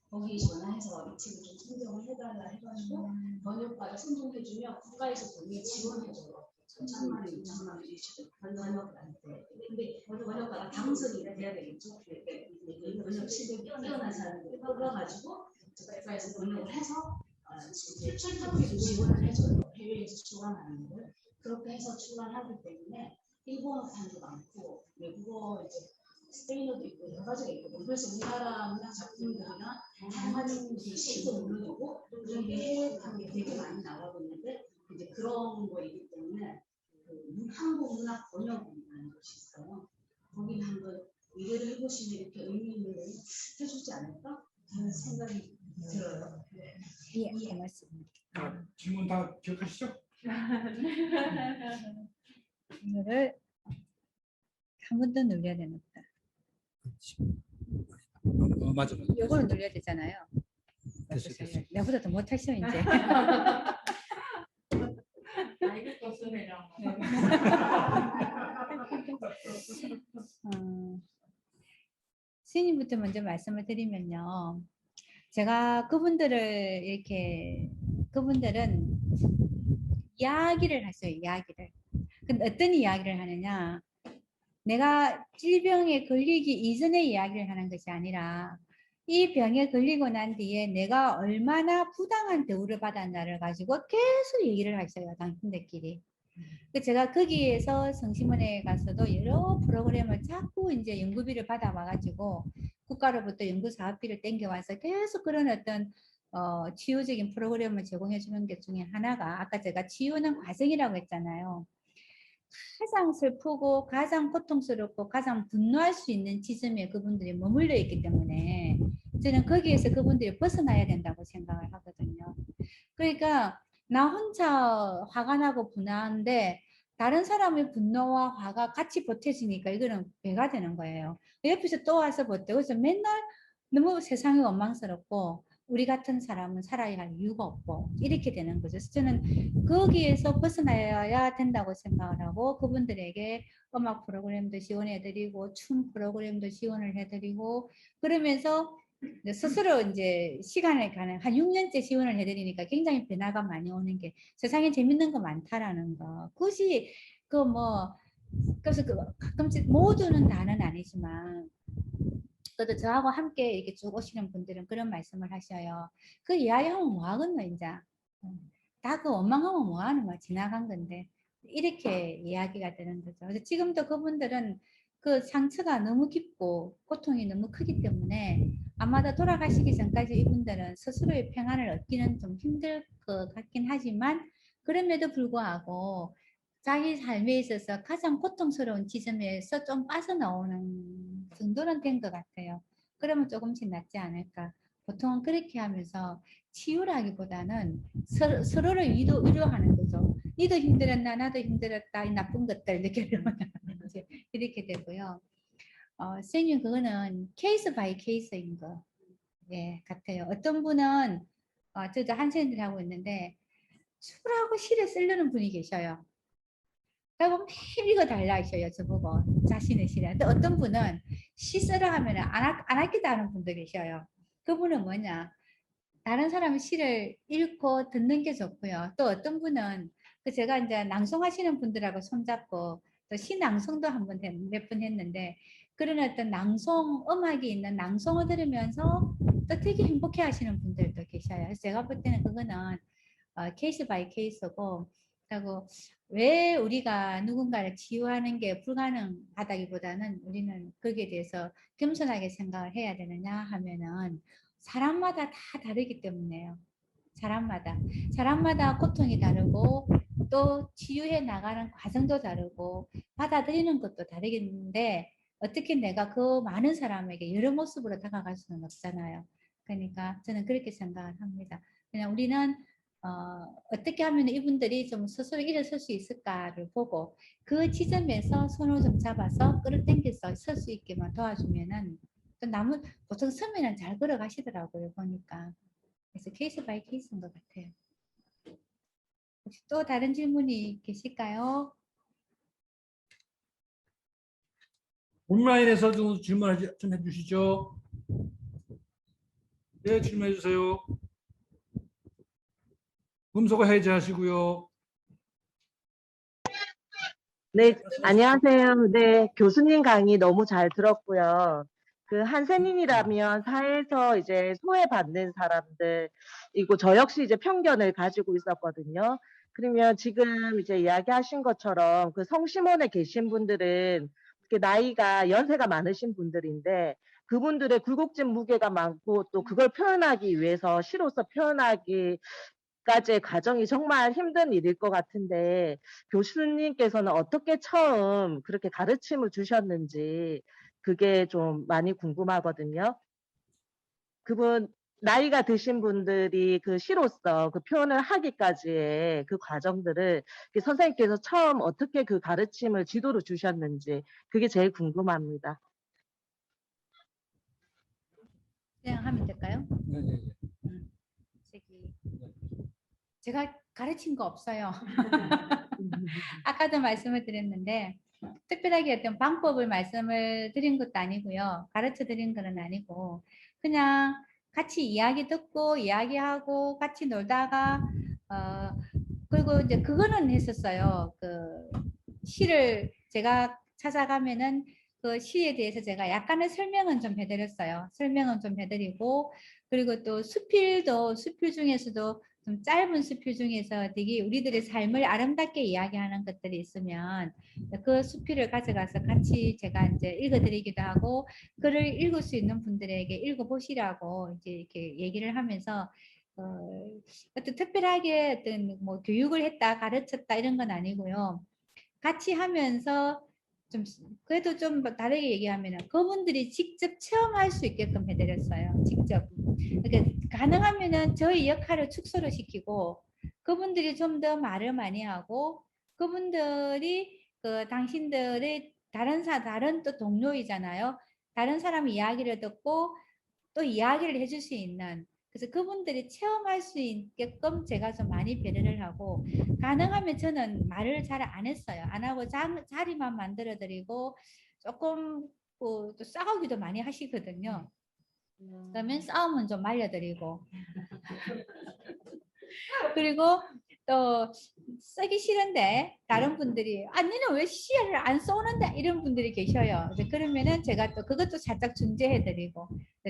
D: 거기 전화해서 이 책을 좀 선정을 해달라 해가지고 번역가를 선정해주면 국가에서 거기에 지원해줘요. 1,000만 원, 2,000만 원 이렇게 번역가한테. 근데 번역가가 당선이 돼야 되겠죠. 번역 실력이 뛰어난 사람들 뽑아가지고 국가에서 번역을 해서 지금 출판비도 지원을 해줘요. 해외에서 출간하는 걸 그렇게 해서 출간하기 때문에 일본어판도 많고 외국어 이제 스페인어도 있고 여러 가지가 있거든요. 그래서 우리나라 문학 작품들이나 다양한 시도 물론이고 그런 해외판이 되게 많이 나가고 있는데 이제 그런 거이기 때문에 그 한국 문학 번역이라는 곳이 있어요. 거기는 한번 의뢰를 해보시면 이렇게 의미 있는 걸 해주지 않을까 하는 생각이 들어요.
A: 예, 고맙습니다.
B: 질문 다 기억하시죠?
A: 이거를 한 번 더 눌려야 되나 보다.
B: 맞아.
A: 요거를 눌려야 되잖아요.
B: 됐어.
A: 내보다 더 못하셔 이제. 스님부터 먼저 말씀을 드리면요. 제가 그분들은 이야기를 하세요. 이야기를. 근데 어떤 이야기를 하느냐. 내가 질병에 걸리기 이전의 이야기를 하는 것이 아니라 이 병에 걸리고 난 뒤에 내가 얼마나 부당한 대우를 받았나를 가지고 계속 얘기를 하셔요. 당신들끼리. 제가 거기에서 성심원에 가서도 여러 프로그램을 자꾸 이제 연구비를 받아와가지고 국가로부터 연구사업비를 땡겨와서 계속 그런 어떤 치유적인 프로그램을 제공해 주는 것 중에 하나가 아까 제가 치유는 과정이라고 했잖아요. 가장 슬프고 가장 고통스럽고 가장 분노할 수 있는 지점에 그분들이 머물러 있기 때문에 저는 거기에서 그분들이 벗어나야 된다고 생각을 하거든요. 그러니까 나 혼자 화가 나고 분화한데 다른 사람의 분노와 화가 같이 보태지니까 이거는 배가 되는 거예요. 옆에서 또 와서 보태. 그래서 맨날 너무 세상이 원망스럽고 우리 같은 사람은 살아야 할 이유가 없고 이렇게 되는 거죠. 그래서 저는 거기에서 벗어나야 된다고 생각을 하고 그분들에게 음악 프로그램도 지원해드리고 춤 프로그램도 지원을 해드리고 그러면서 스스로 이제 시간을 가는 한 6년째 지원을 해드리니까 굉장히 변화가 많이 오는 게 세상에 재밌는 거 많다라는 거. 굳이 그 뭐 그래서 그 가끔씩 모두는 다는 아니지만 그래도 저하고 함께 이렇게 쭉 오시는 분들은 그런 말씀을 하셔요. 그 이야기하면 뭐 하겠노 이제. 다 그 원망하면 뭐 하는 거야. 지나간 건데. 이렇게 이야기가 되는 거죠. 그래서 지금도 그분들은 그 상처가 너무 깊고 고통이 너무 크기 때문에 아마도 돌아가시기 전까지 이분들은 스스로의 평안을 얻기는 좀 힘들 것 같긴 하지만 그럼에도 불구하고 자기 삶에 있어서 가장 고통스러운 지점에서 좀 빠져나오는 정도는 된 것 같아요. 그러면 조금씩 낫지 않을까. 보통은 그렇게 하면서 치유라기보다는 서로를 위로하는 거죠. 니도 힘들었나 나도 힘들었다 이 나쁜 것들 이렇게 이렇게 되고요. 선생님 그거는 케이스 바이 케이스인 거 같아요. 어떤 분은 저도 한센들 하고 있는데 술하고 시를 쓰려는 분이 계셔요. 그리고 매일 이거 달라 하셔요. 저보고 자신의 시를. 또 어떤 분은 시 쓰라 하면 안 하기도 분도 계셔요. 그분은 뭐냐 다른 사람 시를 읽고 듣는 게 좋고요. 또 어떤 분은 제가 이제 낭송하시는 분들하고 손잡고 또 시 낭송도 몇 번 했는데 그런 어떤 낭송 음악이 있는 낭송을 들으면서 또 되게 행복해 하시는 분들도 계셔요. 그래서 제가 볼 때는 그거는 케이스 바이 케이스고 그리고 왜 우리가 누군가를 치유하는 게 불가능하다기보다는 우리는 거기에 대해서 겸손하게 생각을 해야 되느냐 하면은 사람마다 다 다르기 때문에요. 사람마다 고통이 다르고 또 치유해 나가는 과정도 다르고 받아들이는 것도 다르겠는데 어떻게 내가 그 많은 사람에게 여러 모습으로 다가갈 수는 없잖아요. 그러니까 저는 그렇게 생각을 합니다. 그냥 우리는 어떻게 하면 이분들이 좀 스스로 일어설 수 있을까를 보고 그 지점에서 손을 좀 잡아서 끌어당겨서 설 수 있게만 도와주면은 또 보통 서면은 잘 걸어가시더라고요 보니까. 그래서 케이스 바이 케이스인 것 같아요. 혹시 또 다른 질문이 계실까요?
B: 온라인에서 좀 질문 좀 해주시죠. 네, 질문해 주세요. 음소거 해제하시고요.
I: 네, 안녕하세요. 네, 교수님 강의 너무 잘 들었고요. 그 한센인이라면 사회에서 이제 소외받는 사람들이고 저 역시 이제 편견을 가지고 있었거든요. 그러면 지금 이제 이야기하신 것처럼 그 성심원에 계신 분들은 나이가 연세가 많으신 분들인데 그분들의 굴곡진 무게가 많고 또 그걸 표현하기 위해서 시로서 표현하기 까지의 과정이 정말 힘든 일일 것 같은데 교수님께서는 어떻게 처음 그렇게 가르침을 주셨는지 그게 좀 많이 궁금하거든요. 그분 나이가 드신 분들이 그 시로서 그 표현을 하기까지의 그 과정들을 선생님께서 처음 어떻게 그 가르침을 지도로 주셨는지 그게 제일 궁금합니다.
A: 그냥 하면 될까요?
B: 네, 네,
A: 제가 가르친 거 없어요. 아까도 말씀을 드렸는데 특별하게 어떤 방법을 말씀을 드린 것도 아니고요. 가르쳐 드린 건 아니고 그냥 같이 이야기 듣고 이야기하고 같이 놀다가 그리고 이제 그거는 했었어요. 그 시를 제가 찾아가면은 그 시에 대해서 제가 약간의 설명은 좀 해드렸어요. 설명은 좀 해드리고 그리고 또 수필 중에서도 좀 짧은 수필 중에서 되게 우리들의 삶을 아름답게 이야기하는 것들이 있으면 그 수필을 가져가서 같이 제가 이제 읽어드리기도 하고 글을 읽을 수 있는 분들에게 읽어보시라고 이제 이렇게 얘기를 하면서 어떤 특별하게 어떤 뭐 교육을 했다 가르쳤다 이런 건 아니고요. 같이 하면서 좀 그래도 좀 다르게 얘기하면 그분들이 직접 체험할 수 있게끔 해드렸어요. 직접. 그러니까 가능하면은 저희 역할을 축소를 시키고 그분들이 좀 더 말을 많이 하고 그분들이 그 당신들의 다른 또 동료이잖아요. 다른 사람 이야기를 듣고 또 이야기를 해줄 수 있는, 그래서 그분들이 체험할 수 있게끔 제가 좀 많이 배려를 하고, 가능하면 저는 말을 잘 안 했어요. 안 하고 자리만 만들어 드리고, 조금 또 싸우기도 많이 하시거든요. 그러면 싸움은 좀 말려드리고 그리고 또 쓰기 싫은데 다른 분들이 니는 왜 시를 안 써오는데 이런 분들이 계셔요. 그러면은 제가 또 그것도 살짝 중재해드리고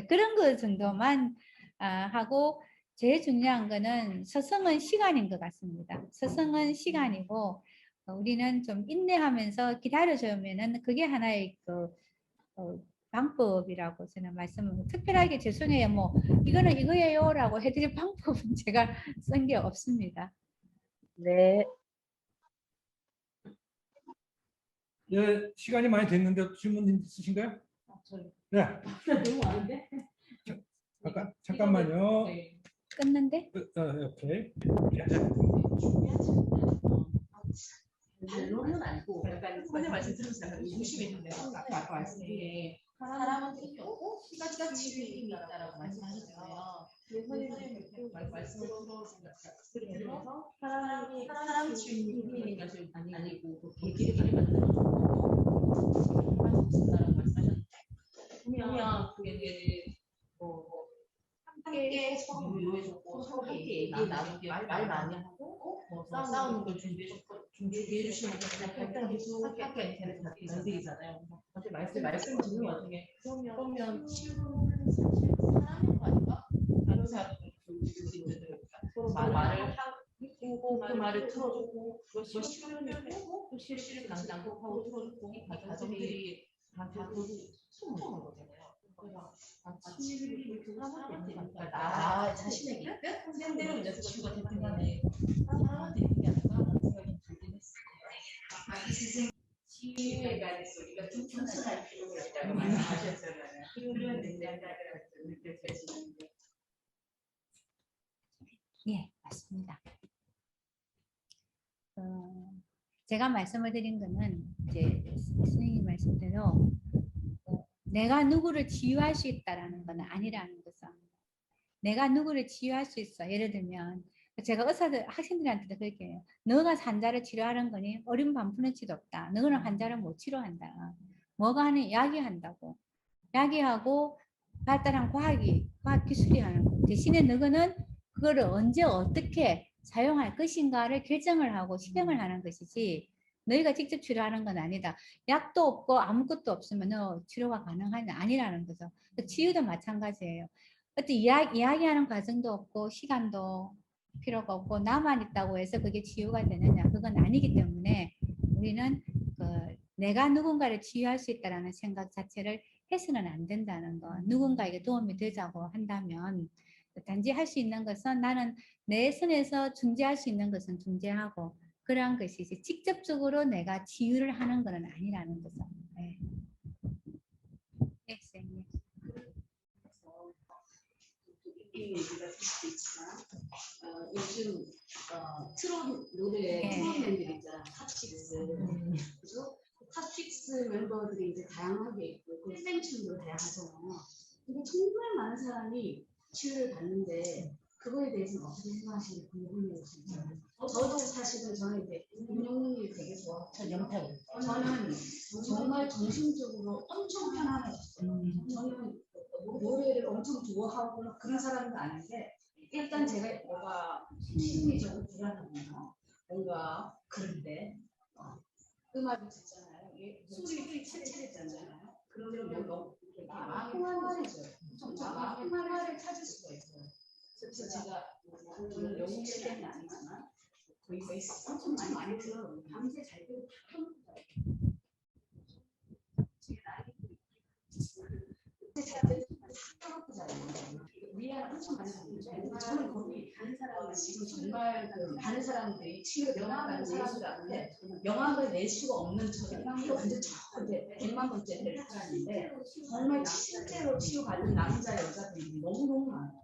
A: 그런 거 정도만 하고, 제일 중요한 거는 서성은 시간인 것 같습니다. 서성은 시간이고 우리는 좀 인내하면서 기다려주면은 그게 하나의 방법이라고 저는 말씀을, 특별하게 죄송해요. 뭐 이거는 이거예요라고 해드릴 방법은 제가 쓴 게 없습니다.
I: 네.
B: 예, 시간이 많이 됐는데 질문 있으신가요? 네.
H: 너무 많은데?
B: 잠깐만요.
H: 네.
A: 끝는데?
B: 오케이.
D: 반론은 아니고
G: 약간 선생님 말씀 들으시다가 의구심이 있는데요. 아까 말씀드린 사람은 힘이 없고 시간과 지위이 있다라고 말씀하셨잖아요. 선생님 말씀을 들어서 사람 지위이 있는 것이 아니고 계기를 만들어준다라고 말씀하셨는데, 분명 그게 함께 서로 위로해줬고 서로 함께 얘기 나누게 말 많이 하고 싸우는 걸 준비해 주시는 게 그냥 일단 계속 학교 인터넷 연들이잖아요. 말씀 듣는 와중에 그러면 치유는 사실 사람인 거 아닌가? 다른 사람들 서로 말을 하고 그 말을 들어주고 그것이 실현을 하고 또 실시를 낭독하고 들어주고 이 과정들이 다 소통한 거잖아요. 치유를 나 자신에게 상대로 인해서 치유가 됐든 간에 사람한테 있는 게 아닌가 생각이 들긴 했어요. 치유에 관해서 우리가 좀 겸손할 필요가 있다고 말씀하셨잖아요. 그런 능력을 느껴지는데.
A: 예, 맞습니다. 제가 말씀을 드린 거는 이제 선생님 말씀대로 내가 누구를 치유할 수 있다라는 건 아니라는 거죠. 내가 누구를 치유할 수 있어. 예를 들면 제가 학생들한테도 그렇게 해요. 너가 환자를 치료하는 거니 어린 반푼어치도 없다. 너는 환자를 못 치료한다. 뭐가 하는 이야기한다고. 이야기하고 발달한 과학 기술이 하는 거. 대신에 너는 그거를 언제 어떻게 사용할 것인가를 결정을 하고 실행을 하는 것이지 너희가 직접 치료하는 건 아니다. 약도 없고 아무것도 없으면 치료가 가능한 아니라는 거죠. 치유도 마찬가지예요. 어떤 이야기하는 과정도 없고 시간도 필요가 없고 나만 있다고 해서 그게 치유가 되느냐, 그건 아니기 때문에 우리는 내가 누군가를 치유할 수 있다는 생각 자체를 해서는 안 된다는 거. 누군가에게 도움이 되자고 한다면 단지 할 수 있는 것은 나는 내 선에서 중재할 수 있는 것은 중재하고, 그러한 것이 이제 직접적으로 내가 치유를 하는 것은 아니라는 거죠. 네. 네, 선생님.
D: 이 얘기가 될 수도 있지만 요즘 트롯 노래 트롯맨들 있잖아, 탑식스. 그죠? 탑식스 멤버들이 이제 다양하게 있고 그 생춤도 다양하잖아요. 근데 정말 많은 사람이 치유를 받는데 그거에 대해서는 어떻게 생각하시는지 궁금해요, 진짜. 저도 사실은 저는 이제 운영이 되게 좋아하고 저는 정말 정신적으로 엄청 편안해졌어요. 저는 노래를 엄청 좋아하고 그런 사람은 아닌데 일단 제가 뭐가 심리적으로 불안하거나 뭔가 그런데 음악을 듣잖아요. 소리 차차했잖아요. 그러면 너무 마음이 평안해져요. 마음의 평안을 찾을 수가 있어요. 그래서 제가 저는 영웅 시대는 아니지만 거의 엄청 많이 들어요. 밤새 잘 되고 다 켜놓고 위안 엄청 많이 받는데 저는 거기 다른 사람들 지금 정말 다른 사람들이 치료 명함을 내수가 않는데 명함을 낼 수가 없는 저는 완전 저한테 100만 번째 될 사람인데 정말 실제로 치료받는 남자 여자들이 너무너무 많아요.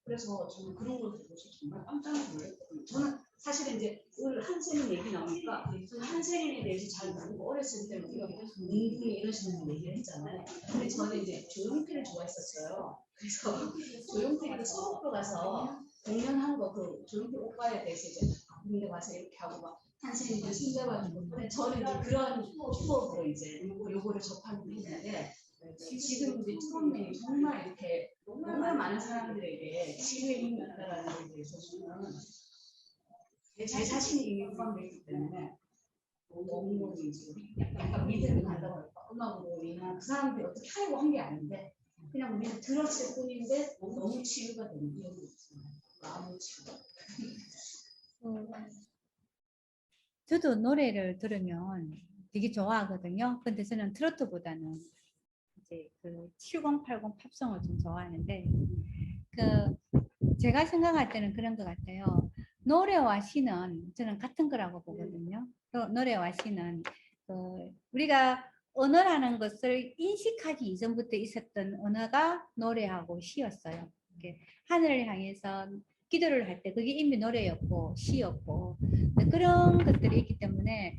D: 그래서 저는 그런 걸 보고 정말 깜짝 놀랐거든요. 저는 사실은 이제 오늘 한세민 얘기 나오니까 저는 한세민에 대해서 잘 모르고 어렸을 때 우리가 문분이 이런 식으로 얘기를 했잖아요. 근데 저는 이제 조용필을 좋아했었어요. 그래서 조용필도 서울로 가서 공연한 거 그 조용필 오빠에 대해서 이제 군대 와서 이렇게 하고 막 한세민도 숨겨가지고 근데 저는 이제 그런 추억으로 이제 요거를 접하는 게 있는데 지금 이제 트롯맨이 정말 이렇게 정말 많은 사람들에게 치유의 힘이 있다라는 것에 대해서 저는 제 자신이 이미 포함되기 때문에 너무 이제 약간 믿음이 간다고 할까 음악으로 인한 그 사람들이 어떻게 하려고 한 게 아닌데 그냥 우리는 들었을 뿐인데 너무 치유가 되는 이런 거 있잖아요. 마음의 치유가.
A: 저도 노래를 들으면 되게 좋아하거든요. 근데 저는 트로트보다는 이제 그 7080 팝송을 좀 좋아하는데 제가 생각할 때는 그런 것 같아요. 노래와 시는 저는 같은 거라고 보거든요. 또 노래와 시는 우리가 언어라는 것을 인식하기 이전부터 있었던 언어가 노래하고 시였어요. 하늘을 향해서 기도를 할 때 그게 이미 노래였고 시였고 그런 것들이 있기 때문에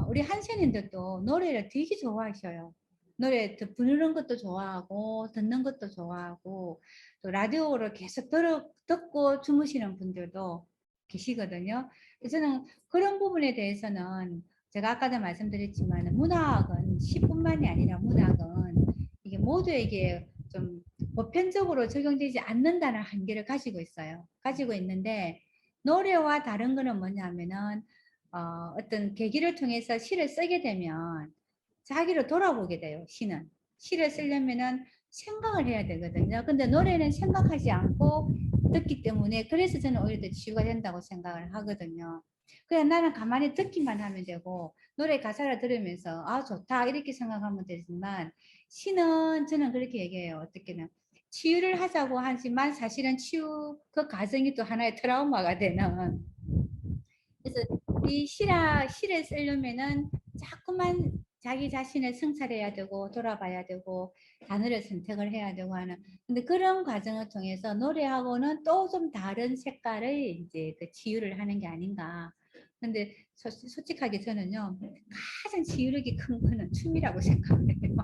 A: 우리 한센인들도 노래를 되게 좋아하셔요. 노래 부르는 것도 좋아하고 듣는 것도 좋아하고 또 라디오를 계속 듣고 주무시는 분들도 계시거든요. 저는 그런 부분에 대해서는 제가 아까도 말씀드렸지만 문학은 시뿐만이 아니라 문학은 이게 모두에게 좀 보편적으로 적용되지 않는다는 한계를 가지고 있어요. 가지고 있는데 노래와 다른 거는 뭐냐면은 어떤 계기를 통해서 시를 쓰게 되면 자기를 돌아보게 돼요. 시를 쓰려면은 생각을 해야 되거든요. 근데 노래는 생각하지 않고 듣기 때문에 그래서 저는 오히려 더 치유가 된다고 생각을 하거든요. 그냥 나는 가만히 듣기만 하면 되고 노래 가사를 들으면서 아 좋다 이렇게 생각하면 되지만 시는 저는 그렇게 얘기해요. 어떻게는 치유를 하자고 하지만 사실은 치유 그 과정이 또 하나의 트라우마가 되는. 그래서 이 시를 쓰려면은 자꾸만 자기 자신을 성찰해야 되고 돌아봐야 되고 단어를 선택을 해야 되고 하는. 근데 그런 과정을 통해서 노래하고는 또 좀 다른 색깔의 이제 그 치유를 하는 게 아닌가. 근데 솔직하게 저는요 가장 치유력이 큰 거는 춤이라고 생각해요.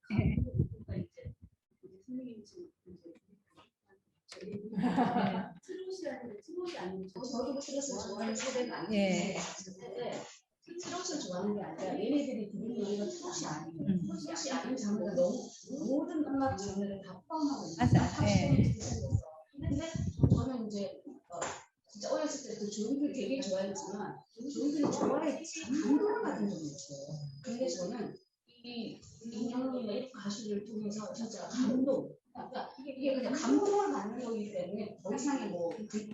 A: 네.
D: 트롯이 아니고 저도 트롯을 좋아하는 세대가 아닌데 트롯을 좋아하는 게 아니라 얘네들이 듣는 노래가 트롯이 아니에요. 트롯이 아닌 장르가 너무 모든 음악 장르를 다 포함하고 있어요. 근데 저는 이제 진짜 어렸을 때도 조용필 되게 좋아했지만 조용필을 좋아했지 감동을 받은 적이 없어요. 근데 저는 이 인형이나 가수를 통해서 진짜 감동 그러니까 이게 그냥 감동을 받는 거기 때문에 더 이상의 더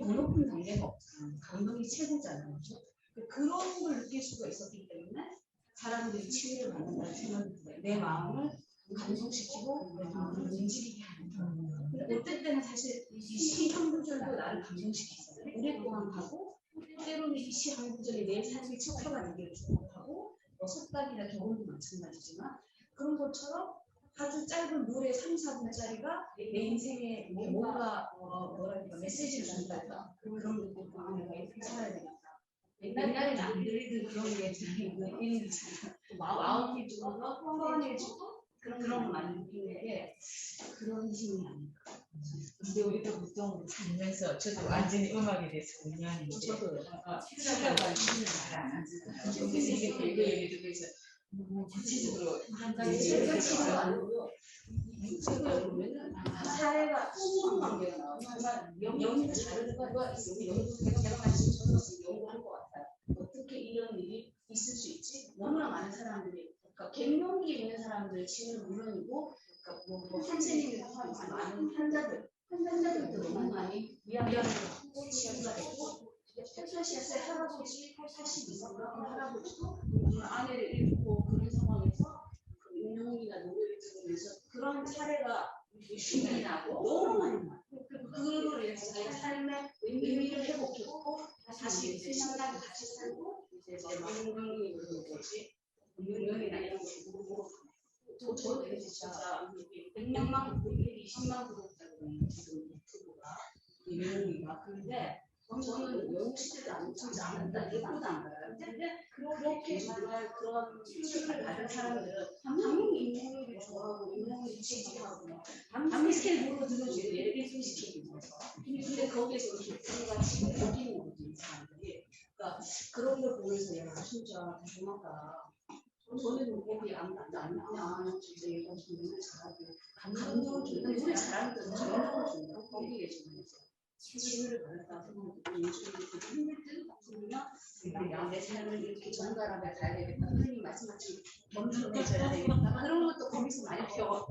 D: 높은 단계가 없잖아요. 감동이 최고잖아요. 그렇죠? 그런 걸 느낄 수가 있었기 때문에 사람들이 치유를 받는다는 생각이 들어요. 내 마음을 감동시키고 내 마음을 움직이게 하는 거. 근데 어떨 때는 사실 이 시 한 구절도 나를 감동시키잖아요. 오랫동안 가고 때로는 이 시 한 구절이 내 삶의 척도가 연결을 하고 속담이나 경험도 마찬가지지만 그런 것처럼 아주 짧은 노래 3, 4분짜리가 내 인생에 뭔가 뭐랄까 메시지를 준다든가 그런 것도 내가 이렇게 살아야 되겠다. 옛날에 남들이든 그런 게 있잖아요. 마음이 좀 더 뻔뻔해지고 그런 거 많이 느끼는 게 그런 힘이 아닐까.
G: 근데 우리도 보통 살면서 저도 완전히 음악에 대해서 공유하는데
D: 저도
G: 시간과 시간을 잘안 하잖아요. 그래서 이게 별거 얘기 듣고 구체적으로
D: 실제로 아니고요. 책을 보면은 사회가 풍부한 관계가 나와요. 정말 연구가 다른 거가 있어요. 연구 제가 관심을 연구한 것 같아요. 어떻게 이런 일이 있을 수 있지? 너무나 많은 사람들이 그러니까 갱년기 있는 사람들 치유는 물론이고 그러니까 뭐 한센이를 포함해서 많은 환자들도 너무 많이 위안을 받고 치유가 되고 80세 할아버지 80 이상 그런 할아버지도 아내를 잃고 그런 상황에서 그 운명이나 노래를 들으면서 그런 사례가 유심히 나고 너무 많이 나요. 그거를 위해서 자기 삶의 의미를 회복했고 다시 이제 신나게 다시 살고 이제 운명이 그런 거지 운명이나 이런 거 보고 저도 이제 진짜 100만 120만 구독자거든요. 지금 유튜브가 유명이가 근데 저는 영국 시대도 안 보지 않았다, 예고도 안 봐요. 근데 그렇게 정말 그런 수준을 받은 사람들은 당연히 인문학을 좋아하고 인문학을 지지하고 당연히 스케일 보고 들어주고 예를 소개시키는 거죠. 근데 거기에서 뭔가 지금 느끼는 거죠, 이 사람들이. 그러니까 그런 걸 보면서 야 진짜 조만간 저는 거기 안 진짜 얘가 좀 노래 잘하고 감동을 주는 노래 잘하는 데서 감동을 주는 거기에 지금 지혜를 받았다 생각하고 요즘에 힘들 때 보면 내 삶을 이렇게 전달하며 가야 되겠다. 선생님 말씀하신 겸손해져야 되겠다. 그런 것도 거기서 많이 배워요.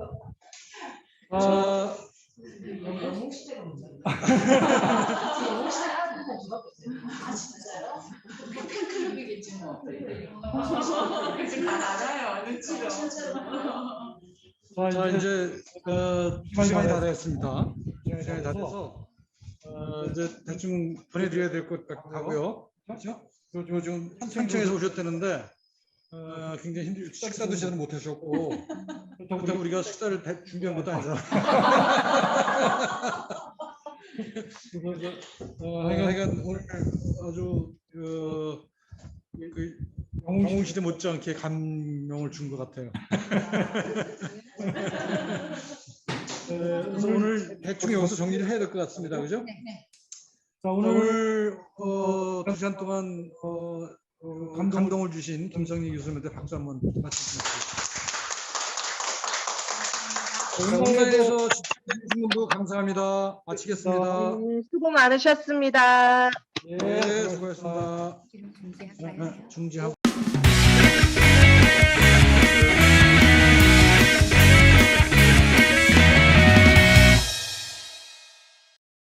D: 영웅 시대가 문제예요. 영웅 시대가 누가 보세요? 아 진짜요? 팬클럽이겠지 뭐.
G: 그래서 다 알아요. 눈치로.
B: 자, 이제 시간이 다 됐습니다. 시간이 다 돼서 이제 대충 보내드려야 될 것 같고요. 그렇죠? 지금 평창에서 오셨다는데 굉장히 식사도 제대로 못하셨고 그렇다고 우리가 식사를 준비한 것도 아니잖아. 하여간 오늘 아주 영웅시대 못지않게 감명을 준 것 같아요. 그래서 오늘 대충 여기서 정리를 해야 될 것 같습니다. 그죠?
A: 네.
B: 자, 오늘 2시간 동안 감동을 주신 김성리 교수님한테 박수 한번 맞추겠습니다. 온라인에서 시청해주신 분도 감사합니다. 마치겠습니다.
I: 수고 많으셨습니다.
B: 네, 수고하셨습니다.
A: 지금 중지할까요?
B: 중지하고.